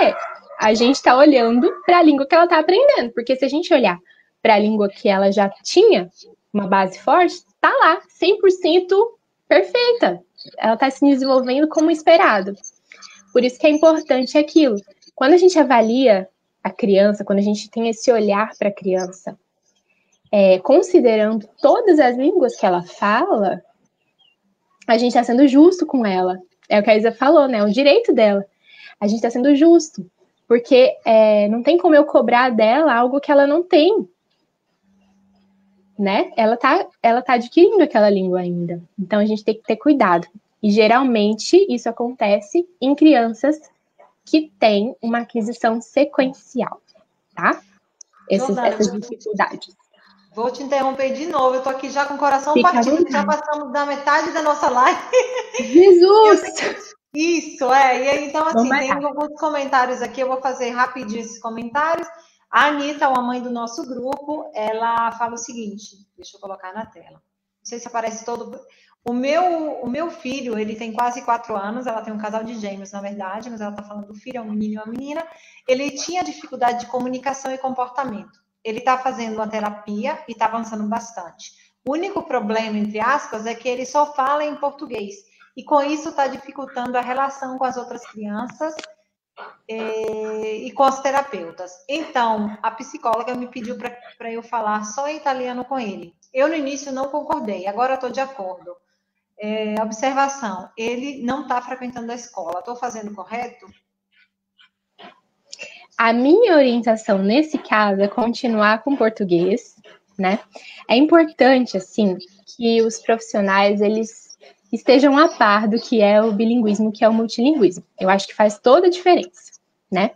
a gente está olhando para a língua que ela está aprendendo. Porque se a gente olhar para a língua que ela já tinha uma base forte, está lá, 100% perfeita. Ela está se desenvolvendo como esperado. Por isso que é importante aquilo. Quando a gente avalia a criança, quando a gente tem esse olhar para a criança, considerando todas as línguas que ela fala, a gente está sendo justo com ela. É o que a Isa falou, né? É o direito dela. A gente está sendo justo. Porque não tem como eu cobrar dela algo que ela não tem. Né? Ela tá adquirindo aquela língua ainda. Então, a gente tem que ter cuidado. E, geralmente, isso acontece em crianças que têm uma aquisição sequencial, tá? Essas dificuldades. Vou te interromper de novo. Eu tô aqui já com o coração partido, que já passamos da metade da nossa live. Jesus! Isso, E aí, então, assim, tem alguns comentários aqui. Eu vou fazer rapidinho esses comentários. A Anitta, a mãe do nosso grupo, ela fala o seguinte. Deixa eu colocar na tela. Não sei se aparece todo... O meu filho, ele tem quase 4 anos, ela tem um casal de gêmeos, na verdade, mas ela está falando do filho, é um menino e uma menina. Ele tinha dificuldade de comunicação e comportamento. Ele está fazendo uma terapia e está avançando bastante. O único problema, entre aspas, é que ele só fala em português. E com isso está dificultando a relação com as outras crianças e com os terapeutas. Então, a psicóloga me pediu para eu falar só em italiano com ele. Eu, no início, não concordei, agora estou de acordo. Observação, ele não está frequentando a escola. Estou fazendo correto? A minha orientação nesse caso é continuar com português, né? É importante, assim, que os profissionais, eles estejam a par do que é o bilinguismo, que é o multilinguismo. Eu acho que faz toda a diferença, né?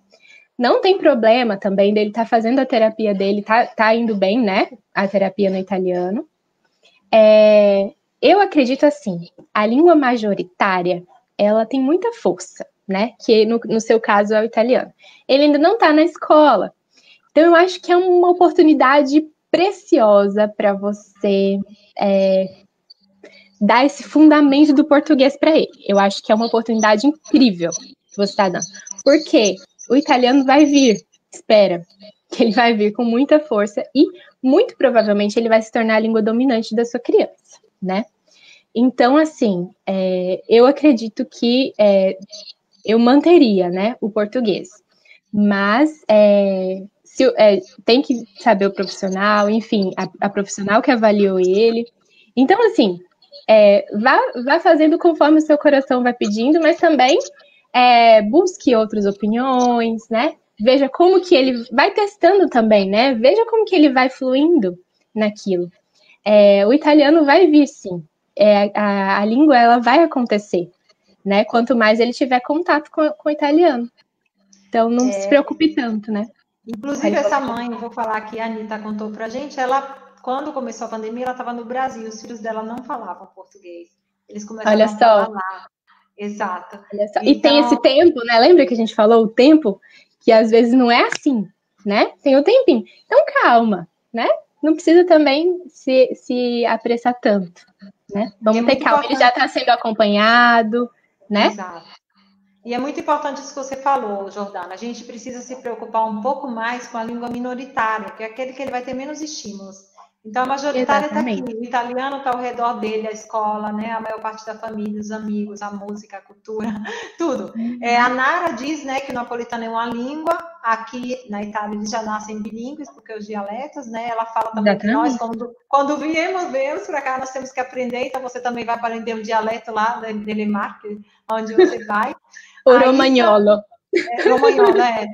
Não tem problema também dele estar fazendo a terapia dele, tá indo bem, né? A terapia no italiano. Eu acredito assim, a língua majoritária, ela tem muita força, né? Que no seu caso é o italiano. Ele ainda não está na escola. Então, eu acho que é uma oportunidade preciosa para você dar esse fundamento do português para ele. Eu acho que é uma oportunidade incrível que você está dando. Porque o italiano vai vir, espera, que ele vai vir com muita força e, muito provavelmente, ele vai se tornar a língua dominante da sua criança, né? Então, assim, eu acredito que eu manteria, né, o português. Mas tem que saber o profissional, enfim, a profissional que avaliou ele. Então, assim, vá fazendo conforme o seu coração vai pedindo, mas também busque outras opiniões, né? Veja como que ele vai testando também, né? Veja como que ele vai fluindo naquilo. O italiano vai vir, sim. A língua, ela vai acontecer, né? Quanto mais ele tiver contato com o italiano. Então, não se preocupe tanto, né? Inclusive, essa mãe, eu vou falar que a Anitta contou pra gente, ela, quando começou a pandemia, ela estava no Brasil, os filhos dela não falavam português. Eles começaram a falar lá. Exato. Olha só. Então... E tem esse tempo, né? Lembra que a gente falou o tempo? Que às vezes não é assim, né? Tem o tempinho. Então, calma, né? não precisa também se apressar tanto, né? Vamos ter calma, ele já está sendo acompanhado, né? Exato. E é muito importante isso que você falou, Jordana. A gente precisa se preocupar um pouco mais com a língua minoritária, que é aquele que ele vai ter menos estímulos. Então, a majoritária está aqui, o italiano está ao redor dele, a escola, né? A maior parte da família, os amigos, a música, a cultura, tudo. A Nara diz, né, que o napolitano é uma língua. Aqui na Itália eles já nascem bilíngues, porque os dialetos, né? Ela fala também que nós, quando viemos para cá, nós temos que aprender. Então, você também vai aprender o dialeto lá de Lemarque, onde você vai. O romagnolo. Romagnolo, é.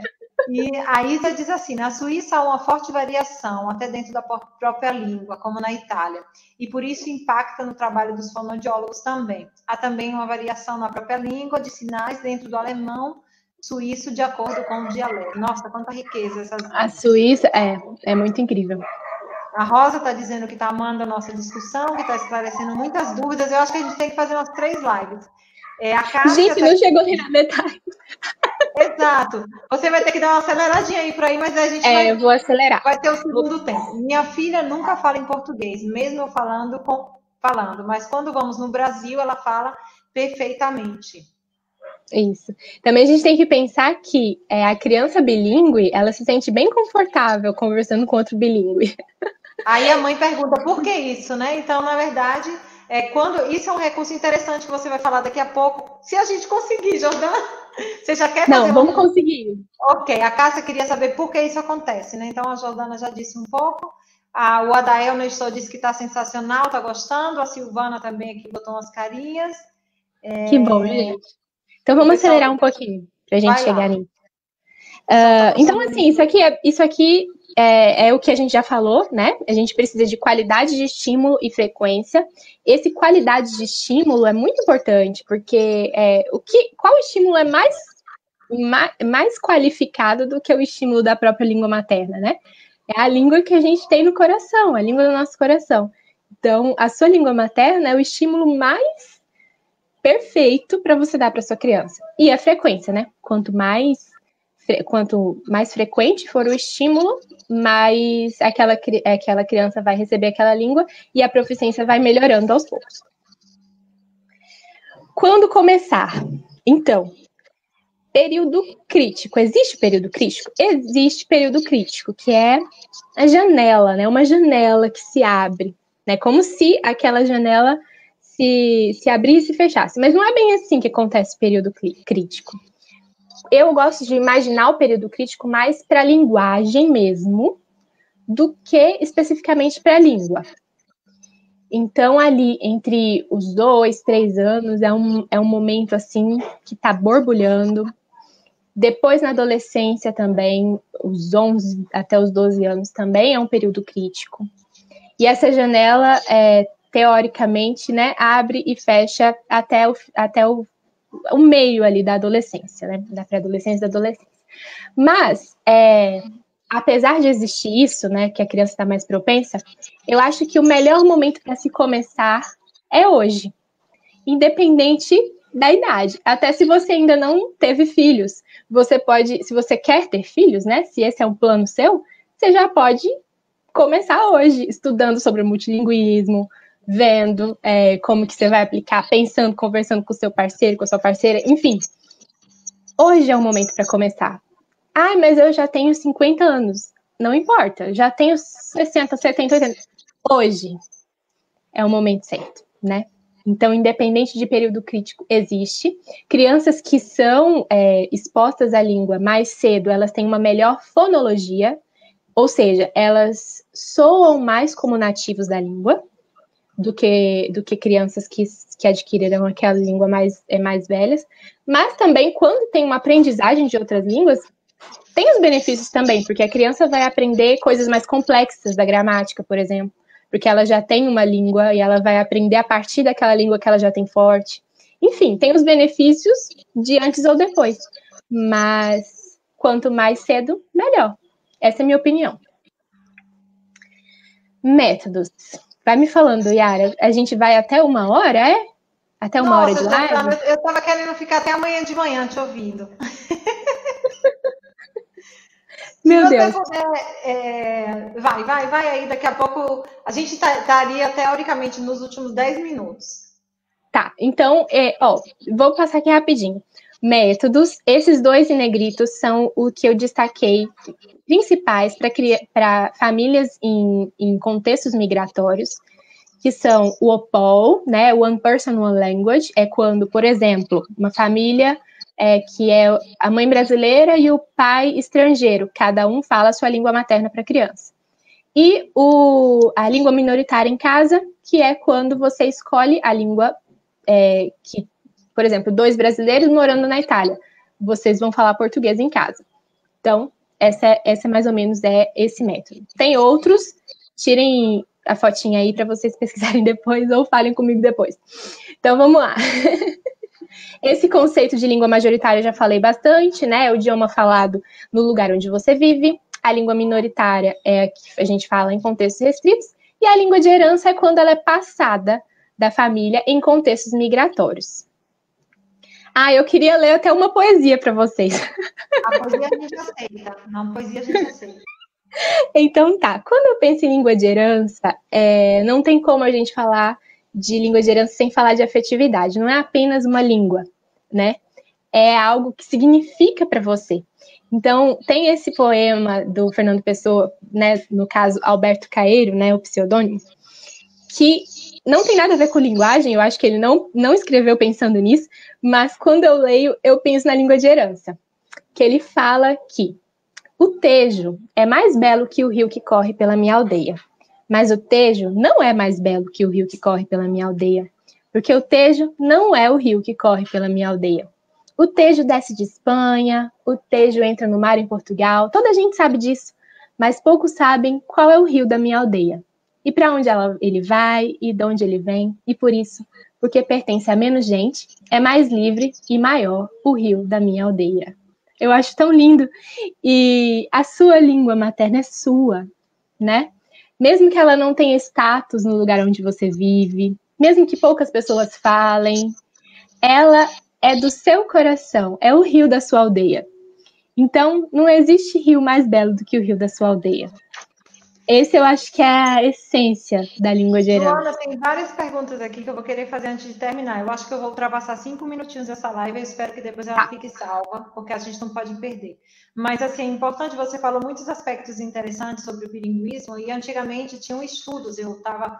E a Isa diz assim, na Suíça há uma forte variação, até dentro da própria língua, como na Itália, e por isso impacta no trabalho dos fonoaudiólogos também. Há também uma variação na própria língua de sinais dentro do alemão suíço, de acordo com o dialeto. Nossa, quanta riqueza essas línguas. A Suíça é muito incrível. A Rosa está dizendo que está amando a nossa discussão, que está esclarecendo muitas dúvidas. Eu acho que a gente tem que fazer umas 3 lives. A Cássia gente, não chegou nem na metade. Exato. Você vai ter que dar uma aceleradinha aí por aí, mas a gente eu vou acelerar. Vai ter o segundo tempo. Minha filha nunca fala em português, mesmo eu falando, mas quando vamos no Brasil, ela fala perfeitamente. Isso. Também a gente tem que pensar que a criança bilíngue, ela se sente bem confortável conversando com outro bilíngue. Aí a mãe pergunta, por que isso, né? Então, na verdade, isso é um recurso interessante que você vai falar daqui a pouco. Se a gente conseguir, Jordana, você já quer fazer? Não, vamos conseguir. Ok, a Cássia queria saber por que isso acontece, né? Então, a Jordana já disse um pouco. O Adael no Estou disse que está sensacional, está gostando. A Silvana também aqui botou umas carinhas. Que bom, gente. Então, vamos acelerar um pouquinho para a gente chegar nisso. Então, assim, isso aqui é o que a gente já falou, né? A gente precisa de qualidade de estímulo e frequência. Esse qualidade de estímulo é muito importante, porque qual estímulo é mais qualificado do que o estímulo da própria língua materna, né? É a língua que a gente tem no coração, a língua do nosso coração. Então, a sua língua materna é o estímulo mais perfeito para você dar para sua criança. E a frequência, né? Quanto mais frequente for o estímulo, mais aquela criança vai receber aquela língua e a proficiência vai melhorando aos poucos. Quando começar? Então, período crítico. Existe período crítico? Existe período crítico, que é a janela, né? Uma janela que se abre, né? Como se aquela janela se abrisse e fechasse. Mas não é bem assim que acontece o período crítico. Eu gosto de imaginar o período crítico mais para a linguagem mesmo, do que especificamente para a língua. Então, ali, entre os 2, 3 anos, é um momento, assim, que está borbulhando. Depois, na adolescência também, os 11 até os 12 anos, também é um período crítico. E essa janela, teoricamente, né, abre e fecha até o meio ali da adolescência, né, da pré-adolescência e da adolescência. Mas, apesar de existir isso, né, que a criança está mais propensa, eu acho que o melhor momento para se começar é hoje, independente da idade. Até se você ainda não teve filhos, você pode, se você quer ter filhos, né, se esse é um plano seu, você já pode começar hoje, estudando sobre o multilinguismo, vendo como que você vai aplicar, pensando, conversando com o seu parceiro, com a sua parceira, enfim. Hoje é o momento para começar. Ah, mas eu já tenho 50 anos. Não importa, já tenho 60, 70, 80. Hoje é o momento certo, né? Então, independente de período crítico, existe. Crianças que são expostas à língua mais cedo, elas têm uma melhor fonologia, ou seja, elas soam mais como nativos da língua do que crianças que adquiriram aquela língua mais velhas. Mas também, quando tem uma aprendizagem de outras línguas, tem os benefícios também, porque a criança vai aprender coisas mais complexas da gramática, por exemplo, porque ela já tem uma língua e ela vai aprender a partir daquela língua que ela já tem forte. Enfim, tem os benefícios de antes ou depois, mas quanto mais cedo, melhor. Essa é a minha opinião. Métodos. Vai me falando, Yara, a gente vai até 1 hora, é? Até uma hora de live? Eu estava querendo ficar até amanhã de manhã te ouvindo. Meu Deus. Vai aí, daqui a pouco a gente estaria teoricamente nos últimos 10 minutos. Tá, então, vou passar aqui rapidinho. Métodos, esses 2 em negritos são o que eu destaquei principais para famílias em contextos migratórios, que são o OPOL, né, One Person, One Language, é quando, por exemplo, uma família que é a mãe brasileira e o pai estrangeiro, cada um fala a sua língua materna para a criança. E a língua minoritária em casa, que é quando você escolhe a língua que, por exemplo, 2 brasileiros morando na Itália, vocês vão falar português em casa. Então, essa mais ou menos é esse método. Tem outros, tirem a fotinha aí para vocês pesquisarem depois ou falem comigo depois. Então, vamos lá. Esse conceito de língua majoritária eu já falei bastante, né? É o idioma falado no lugar onde você vive. A língua minoritária é a que a gente fala em contextos restritos. E a língua de herança é quando ela é passada da família em contextos migratórios. Eu queria ler até uma poesia para vocês. A poesia a gente aceita. Não, poesia a gente aceita. Então tá, quando eu penso em língua de herança, não tem como a gente falar de língua de herança sem falar de afetividade. Não é apenas uma língua, né? É algo que significa para você. Então, tem esse poema do Fernando Pessoa, né, no caso, Alberto Caeiro, né, o pseudônimo, que não tem nada a ver com linguagem, eu acho que ele não escreveu pensando nisso, mas quando eu leio, eu penso na língua de herança, que ele fala que o Tejo é mais belo que o rio que corre pela minha aldeia, mas o Tejo não é mais belo que o rio que corre pela minha aldeia, porque o Tejo não é o rio que corre pela minha aldeia. O Tejo desce de Espanha, o Tejo entra no mar em Portugal, toda a gente sabe disso, mas poucos sabem qual é o rio da minha aldeia. E para onde ele vai, e de onde ele vem, e por isso, porque pertence a menos gente, é mais livre e maior o rio da minha aldeia. Eu acho tão lindo. E a sua língua materna é sua, né? Mesmo que ela não tenha status no lugar onde você vive, mesmo que poucas pessoas falem, ela é do seu coração, é o rio da sua aldeia. Então, não existe rio mais belo do que o rio da sua aldeia. Esse eu acho que é a essência da língua de herança. Luana, tem várias perguntas aqui que eu vou querer fazer antes de terminar. Eu acho que eu vou ultrapassar 5 minutinhos dessa live. Eu espero que depois ela fique salva, porque a gente não pode perder. Mas, assim, é importante, você falou muitos aspectos interessantes sobre o bilinguismo, e antigamente tinham estudos, eu estava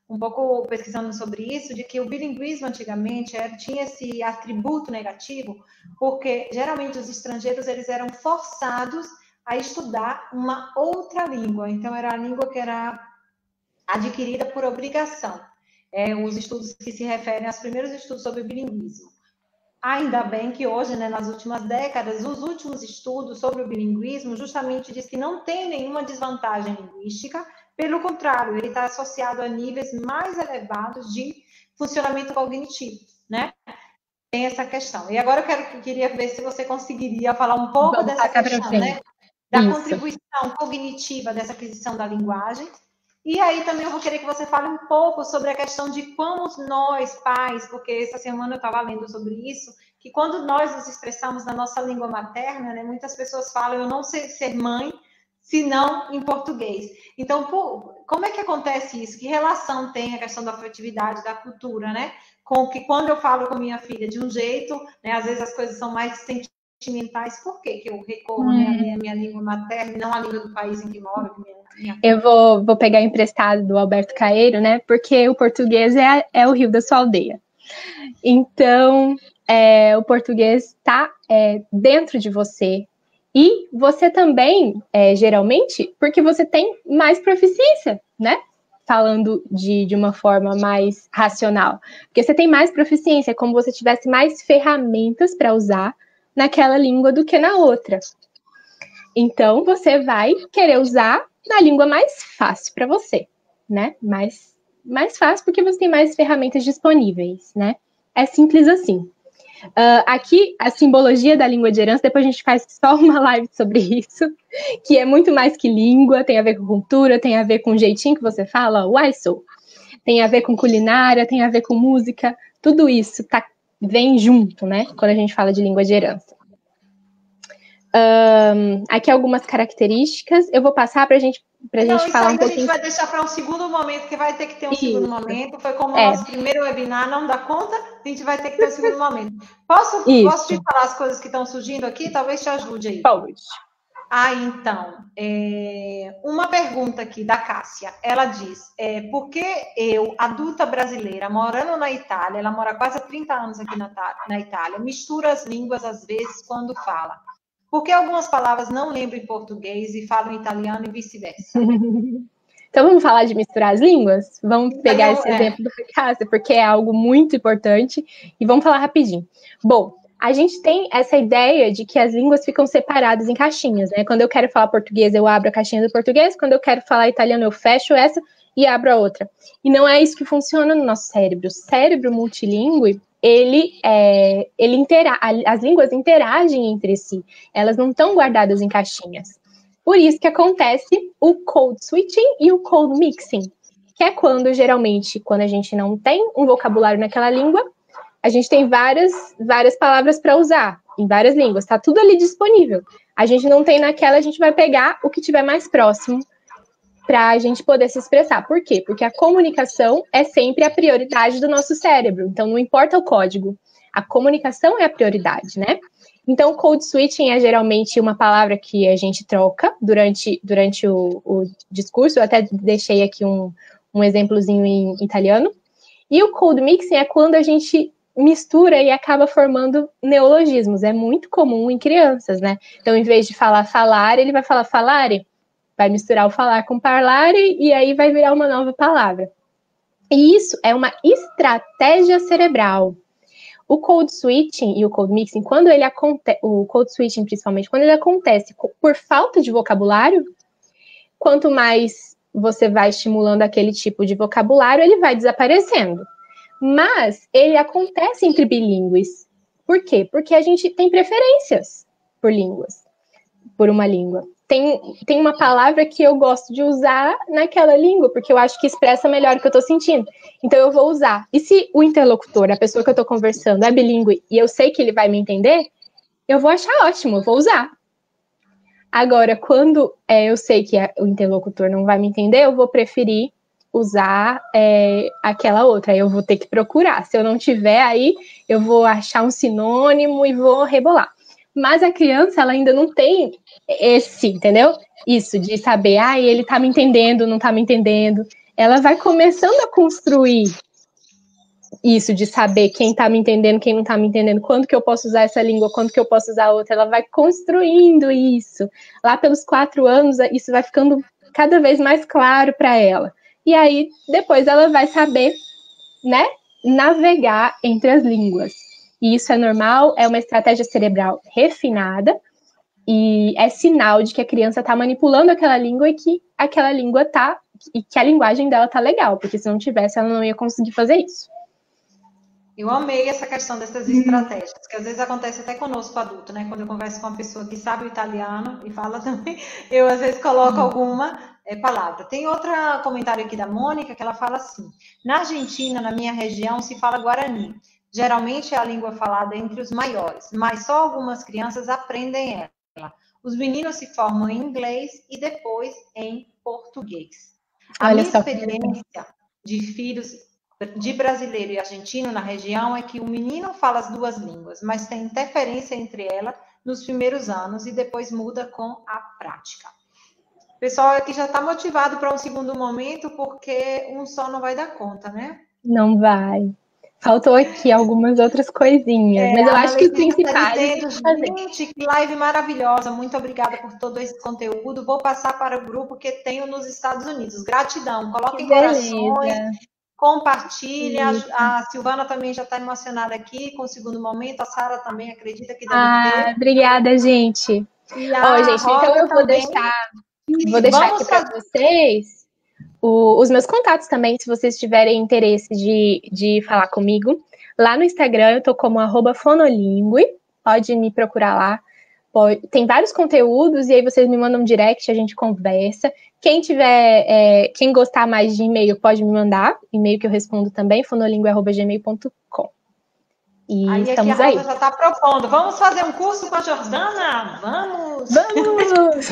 um pouco pesquisando sobre isso, de que o bilinguismo antigamente tinha esse atributo negativo, porque geralmente os estrangeiros eles eram forçados a estudar uma outra língua. Então, era a língua que era adquirida por obrigação. Os estudos que se referem aos primeiros estudos sobre o bilinguismo. Ainda bem que hoje, né, nas últimas décadas, os últimos estudos sobre o bilinguismo justamente diz que não tem nenhuma desvantagem linguística, pelo contrário, ele está associado a níveis mais elevados de funcionamento cognitivo, né? Tem essa questão. E agora eu queria ver se você conseguiria falar um pouco dessa questão, né? Da contribuição cognitiva dessa aquisição da linguagem. E aí também eu vou querer que você fale um pouco sobre a questão de como nós, pais, porque essa semana eu estava lendo sobre isso, que quando nós nos expressamos na nossa língua materna, né, muitas pessoas falam, eu não sei ser mãe, senão em português. Então, como é que acontece isso? Que relação tem a questão da afetividade, da cultura, né? Com que quando eu falo com minha filha de um jeito, né, às vezes as coisas são mais sentimentais, por que eu recorro né, à minha língua materna e não à língua do país em que moro? Eu vou pegar emprestado do Alberto Caeiro, né? Porque o português é o rio da sua aldeia. Então, o português está dentro de você. E você também, geralmente, porque você tem mais proficiência, né? Falando de uma forma mais racional. Porque você tem mais proficiência, é como se você tivesse mais ferramentas para usar naquela língua do que na outra. Então, você vai querer usar na língua mais fácil para você, né? Mais fácil porque você tem mais ferramentas disponíveis, né? É simples assim. Aqui, a simbologia da língua de herança, depois a gente faz só uma live sobre isso, que é muito mais que língua, tem a ver com cultura, tem a ver com o jeitinho que você fala, uai, sou. Tem a ver com culinária, tem a ver com música, tudo isso vem junto, né? Quando a gente fala de língua de herança. Aqui algumas características. Eu vou passar para a gente falar um pouquinho. A gente vai deixar para um segundo momento, porque vai ter que ter um segundo momento. Foi como o nosso primeiro webinar, não dá conta, a gente vai ter que ter um segundo momento. Posso te falar as coisas que estão surgindo aqui? Talvez te ajude aí. Pode. Então, uma pergunta aqui da Cássia. Ela diz, por que eu, adulta brasileira, morando na Itália, ela mora quase há 30 anos aqui na Itália, mistura as línguas às vezes quando fala? Por que algumas palavras não lembro em português e falo em italiano e vice-versa? Então, vamos falar de misturar as línguas? Vamos pegar esse exemplo do Cássia, porque é algo muito importante, e vamos falar rapidinho. Bom, a gente tem essa ideia de que as línguas ficam separadas em caixinhas, né? Quando eu quero falar português, eu abro a caixinha do português. Quando eu quero falar italiano, eu fecho essa e abro a outra. E não é isso que funciona no nosso cérebro. O cérebro multilingüe, as línguas interagem entre si. Elas não estão guardadas em caixinhas. Por isso que acontece o code switching e o code mixing, que é geralmente, quando a gente não tem um vocabulário naquela língua, a gente tem várias palavras para usar em várias línguas, está tudo ali disponível. A gente não tem naquela, a gente vai pegar o que tiver mais próximo para a gente poder se expressar. Por quê? Porque a comunicação é sempre a prioridade do nosso cérebro. Então, não importa o código, a comunicação é a prioridade, né? Então, code switching é geralmente uma palavra que a gente troca durante o discurso. Eu até deixei aqui um exemplozinho em italiano. E o code mixing é quando a gente mistura e acaba formando neologismos. É muito comum em crianças, né? Então, em vez de falar falar, ele vai falar falare. Vai misturar o falar com parlare e aí vai virar uma nova palavra. E isso é uma estratégia cerebral. O code switching e o code mixing, o code switching principalmente, quando ele acontece por falta de vocabulário, quanto mais você vai estimulando aquele tipo de vocabulário, ele vai desaparecendo. Mas ele acontece entre bilíngues. Por quê? Porque a gente tem preferências por uma língua. Tem uma palavra que eu gosto de usar naquela língua, porque eu acho que expressa melhor o que eu estou sentindo. Então, eu vou usar. E se o interlocutor, a pessoa que eu estou conversando, é bilíngue e eu sei que ele vai me entender, eu vou achar ótimo, eu vou usar. Agora, quando eu sei que o interlocutor não vai me entender, eu vou preferir usar aquela outra. Aí eu vou ter que procurar. Se eu não tiver, aí eu vou achar um sinônimo e vou rebolar. Mas a criança, ela ainda não tem entendeu? Isso, de saber, ele tá me entendendo, não tá me entendendo. Ela vai começando a construir isso, de saber quem tá me entendendo, quem não tá me entendendo, quando que eu posso usar essa língua, quando que eu posso usar outra. Ela vai construindo isso. Lá pelos 4 anos, isso vai ficando cada vez mais claro para ela. E aí, depois ela vai saber, né, navegar entre as línguas. E isso é normal, é uma estratégia cerebral refinada, e é sinal de que a criança está manipulando aquela língua e que aquela língua e que a linguagem dela tá legal, porque se não tivesse, ela não ia conseguir fazer isso. Eu amei essa questão dessas estratégias, que às vezes acontece até conosco adulto, né? Quando eu converso com uma pessoa que sabe o italiano e fala também, eu às vezes coloco alguma palavra. Tem outro comentário aqui da Mônica, que ela fala assim: na Argentina, na minha região, se fala guarani. Geralmente é a língua falada entre os maiores, mas só algumas crianças aprendem ela. Os meninos se formam em inglês e depois em português. A minha experiência de filhos de brasileiro e argentino na região é que o menino fala as duas línguas, mas tem interferência entre elas nos primeiros anos e depois muda com a prática. O pessoal aqui já está motivado para um segundo momento, porque um só não vai dar conta, né? Não vai. Faltou aqui algumas outras coisinhas, mas eu acho que os principais... Gente, que live maravilhosa, muito obrigada por todo esse conteúdo. Vou passar para o grupo que tenho nos Estados Unidos. Gratidão, coloquem corações, compartilhem. A Silvana também já está emocionada aqui com o segundo momento, a Sara também acredita que deve ter. Obrigada, gente. Gente, então eu vou deixar aqui para vocês os meus contatos também, se vocês tiverem interesse de falar comigo. Lá no Instagram eu tô como @fonolingue, pode me procurar lá. Tem vários conteúdos, e aí vocês me mandam um direct, a gente conversa. Quem gostar mais de e-mail, pode me mandar e-mail que eu respondo também, fonolingue@gmail.com. E aí estamos aqui a Rosa aí. já está propondo. Vamos fazer um curso com a Jordana? Vamos! Vamos!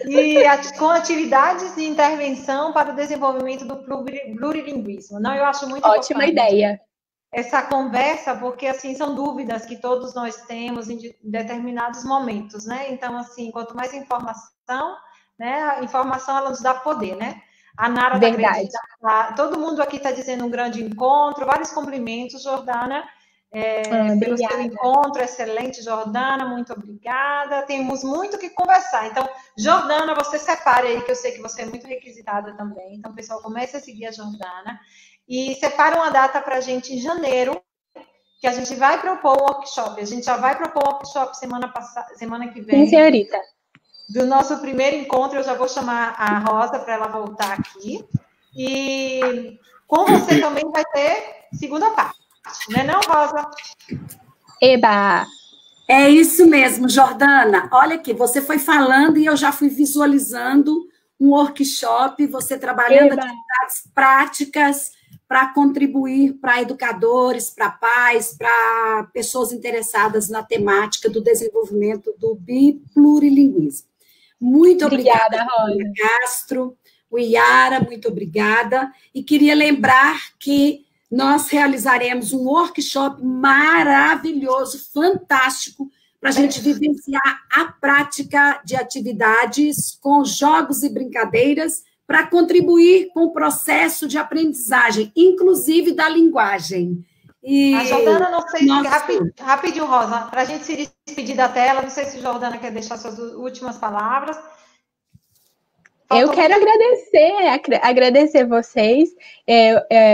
E com atividades de intervenção para o desenvolvimento do plurilinguismo. Não, eu acho muito Ótima importante ideia. essa conversa, porque assim são dúvidas que todos nós temos em determinados momentos, né? Então, assim, quanto mais informação, né? A informação ela nos dá poder, né? A Nara está acreditando, todo mundo aqui está dizendo um grande encontro, vários cumprimentos, Jordana, pelo seu encontro, excelente, Jordana, muito obrigada. Temos muito o que conversar. Então, Jordana, você separe aí, que eu sei que você é muito requisitada também. Então, pessoal, comece a seguir a Jordana. E separa uma data para a gente em janeiro, que a gente vai propor um workshop. A gente já vai propor um workshop semana que vem. Sim, senhorita. Do nosso primeiro encontro, eu já vou chamar a Rosa para ela voltar aqui. E com você também vai ter segunda parte. Não é não, Rosa? Eba! É isso mesmo, Jordana. Olha aqui, você foi falando e eu já fui visualizando um workshop, você trabalhando atividades práticas para contribuir para educadores, para pais, para pessoas interessadas na temática do desenvolvimento do biplurilinguismo. Muito obrigada, Rosa Castro, o Iara, muito obrigada. E queria lembrar que nós realizaremos um workshop maravilhoso, fantástico, para a gente vivenciar a prática de atividades com jogos e brincadeiras para contribuir com o processo de aprendizagem, inclusive da linguagem. E a Jordana, não sei se... Rapidinho, Rosa, para a gente se despedir da tela, não sei se a Jordana quer deixar suas últimas palavras. Eu quero agradecer vocês.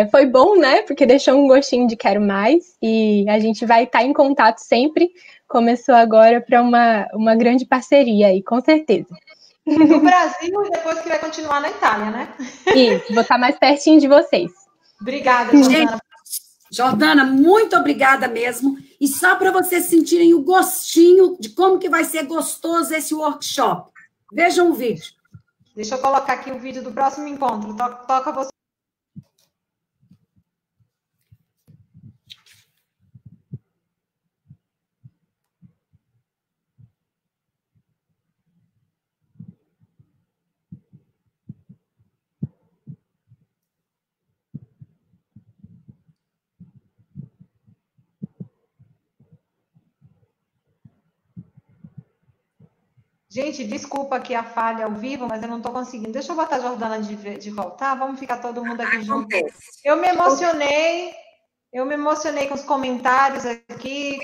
Foi bom, né? Porque deixou um gostinho de quero mais. E a gente vai estar em contato sempre. Começou agora para uma grande parceria aí, com certeza. No Brasil e depois que vai continuar na Itália, né? Isso, vou estar mais pertinho de vocês. Obrigada, Jordana. Jordana, muito obrigada mesmo. E só para vocês sentirem o gostinho de como que vai ser gostoso esse workshop. Vejam o vídeo. Deixa eu colocar aqui o vídeo do próximo encontro. Toca você. Gente, desculpa aqui a falha ao vivo, mas eu não estou conseguindo. Deixa eu botar a Jordana de voltar. Vamos ficar todo mundo aqui junto. Eu me emocionei com os comentários aqui.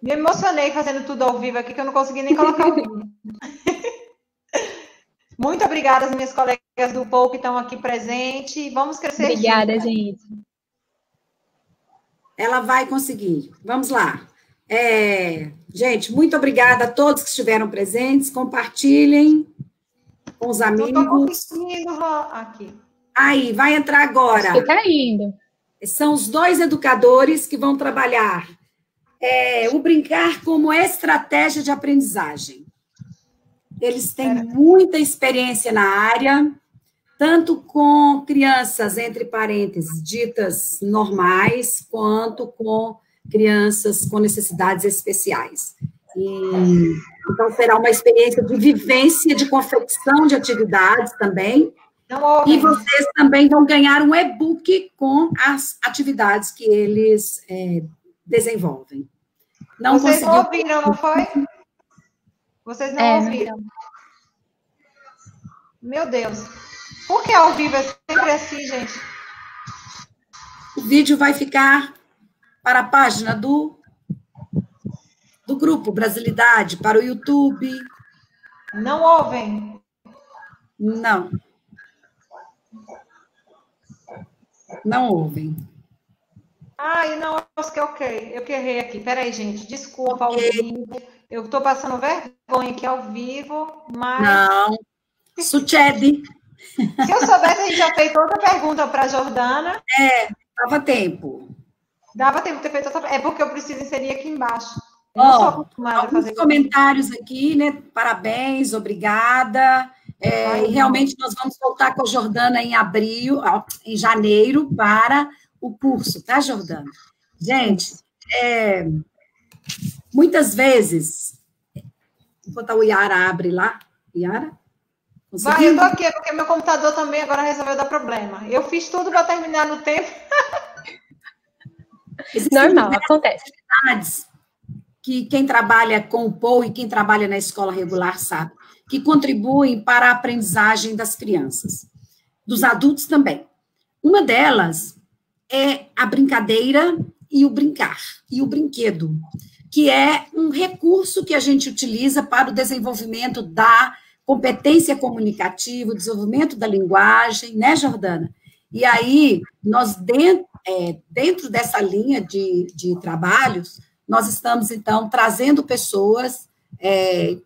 Me emocionei fazendo tudo ao vivo aqui, que eu não consegui nem colocar o vídeo. Muito obrigada às minhas colegas do POU que estão aqui presentes. Vamos crescer. Obrigada, gente. Ela vai conseguir. Vamos lá. Gente, muito obrigada a todos que estiveram presentes. Compartilhem com os amigos. Não estou conseguindo aqui. Aí, vai entrar agora. Acho que tá indo. São os 2 educadores que vão trabalhar o brincar como estratégia de aprendizagem. Eles têm muita experiência na área, tanto com crianças, entre parênteses, ditas normais, quanto com crianças com necessidades especiais. Então, será uma experiência de vivência, de confecção de atividades também. E vocês também vão ganhar um e-book com as atividades que eles desenvolvem. Vocês não ouviram, não foi? Vocês não ouviram. Meu Deus. Por que ao vivo é sempre assim, gente? O vídeo vai ficar para a página do Grupo Brasilidade, para o YouTube. Não ouvem? Não. Não ouvem. Ai, não, acho que é ok. Eu que errei aqui. Peraí, gente. Desculpa ao vivo. Eu estou passando vergonha aqui ao vivo, mas... Não. Sucede. Se eu soubesse, a gente já fez outra pergunta para a Jordana. Dava tempo. Dava tempo de ter feito outra... É porque eu preciso inserir aqui embaixo. Eu não sou acostumada a fazer comentários aqui, né? Parabéns, obrigada. E realmente nós vamos voltar com a Jordana em janeiro, para o curso, tá, Jordana? Gente, muitas vezes... Vou botar o Yara, abre lá. Yara? Conseguiu? Vai, eu tô aqui, porque meu computador também agora resolveu dar problema. Eu fiz tudo para terminar no tempo. Normal, acontece. Que quem trabalha com o POU e quem trabalha na escola regular sabe, que contribuem para a aprendizagem das crianças, dos adultos também. Uma delas é a brincadeira e o brincar, e o brinquedo, que é um recurso que a gente utiliza para o desenvolvimento da competência comunicativa, o desenvolvimento da linguagem, né, Jordana? E aí, nós, dentro dessa linha de trabalhos, nós estamos, então, trazendo pessoas,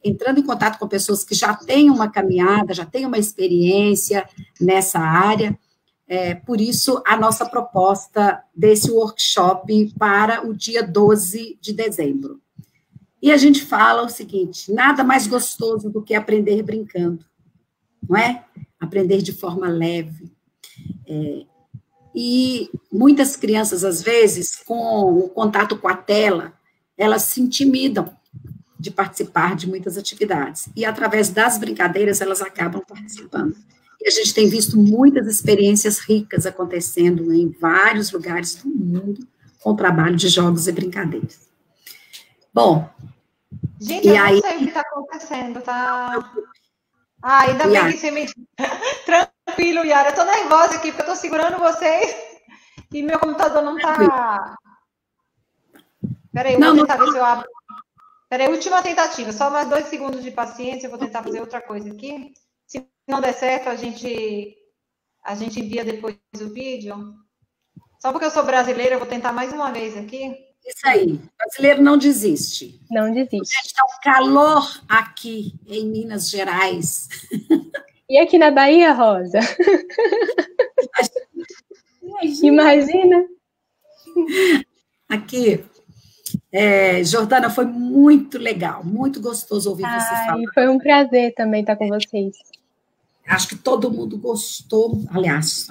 entrando em contato com pessoas que já têm uma caminhada, já têm uma experiência nessa área. Por isso, a nossa proposta desse workshop para o dia 12 de dezembro. E a gente fala o seguinte, nada mais gostoso do que aprender brincando, não é? Aprender de forma leve. E muitas crianças, às vezes, com o contato com a tela, elas se intimidam de participar de muitas atividades. E, através das brincadeiras, elas acabam participando. E a gente tem visto muitas experiências ricas acontecendo em vários lugares do mundo com o trabalho de jogos e brincadeiras. Bom, gente, eu não sei o que está acontecendo, tá? Ainda bem que você me... Tranquilo, Yara, eu tô nervosa aqui, porque eu tô segurando vocês e meu computador não tá... Peraí, eu vou tentar ver se eu abro. Peraí, última tentativa, só mais 2 segundos de paciência, eu vou tentar fazer outra coisa aqui. Se não der certo, a gente envia depois o vídeo. Só porque eu sou brasileira, eu vou tentar mais uma vez aqui. Isso aí, brasileiro não desiste. Não desiste. Está um calor aqui em Minas Gerais. E aqui na Bahia, Rosa? Imagina. Aqui, Jordana, foi muito legal, muito gostoso ouvir você falar. Foi um prazer também estar com vocês. Acho que todo mundo gostou, aliás,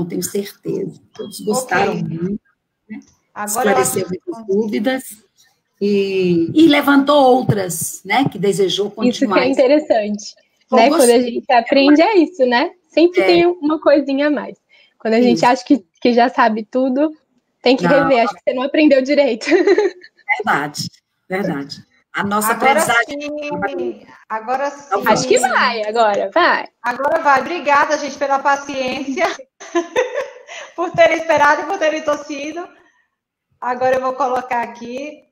tenho certeza, todos gostaram muito, né? Esclareceu muitas dúvidas e levantou outras, né, que desejou continuar. Isso que é interessante, né? Quando a gente aprende é isso, né? Sempre tem uma coisinha a mais. Quando a gente acha que já sabe tudo, tem que rever, acho que você não aprendeu direito. Verdade. A nossa aprendizagem... Agora sim. Acho que vai. Agora vai. Obrigada, gente, pela paciência, por terem esperado e por terem torcido. Agora eu vou colocar aqui.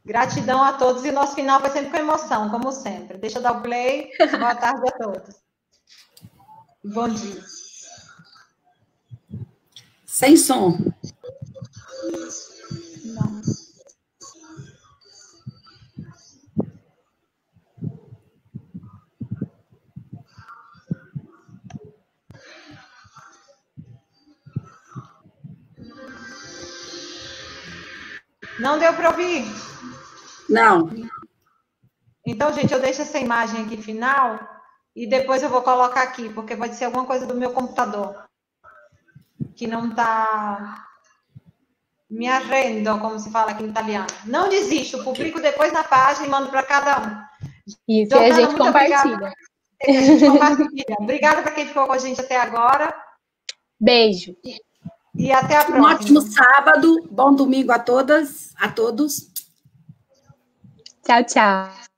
Gratidão a todos. E o nosso final vai sempre com emoção, como sempre. Deixa eu dar o play. Boa tarde a todos. Bom dia. Sem som. Não. Não deu para ouvir? Não. Então, gente, eu deixo essa imagem aqui final e depois eu vou colocar aqui, porque pode ser alguma coisa do meu computador que não está me arrendo, como se fala aqui em italiano. Não desisto, publico depois na página e mando para cada um. Isso, e a gente compartilha. Obrigada para quem ficou com a gente até agora. Beijo. E até a próxima. Um ótimo sábado, bom domingo a todas, a todos. Tchau, tchau.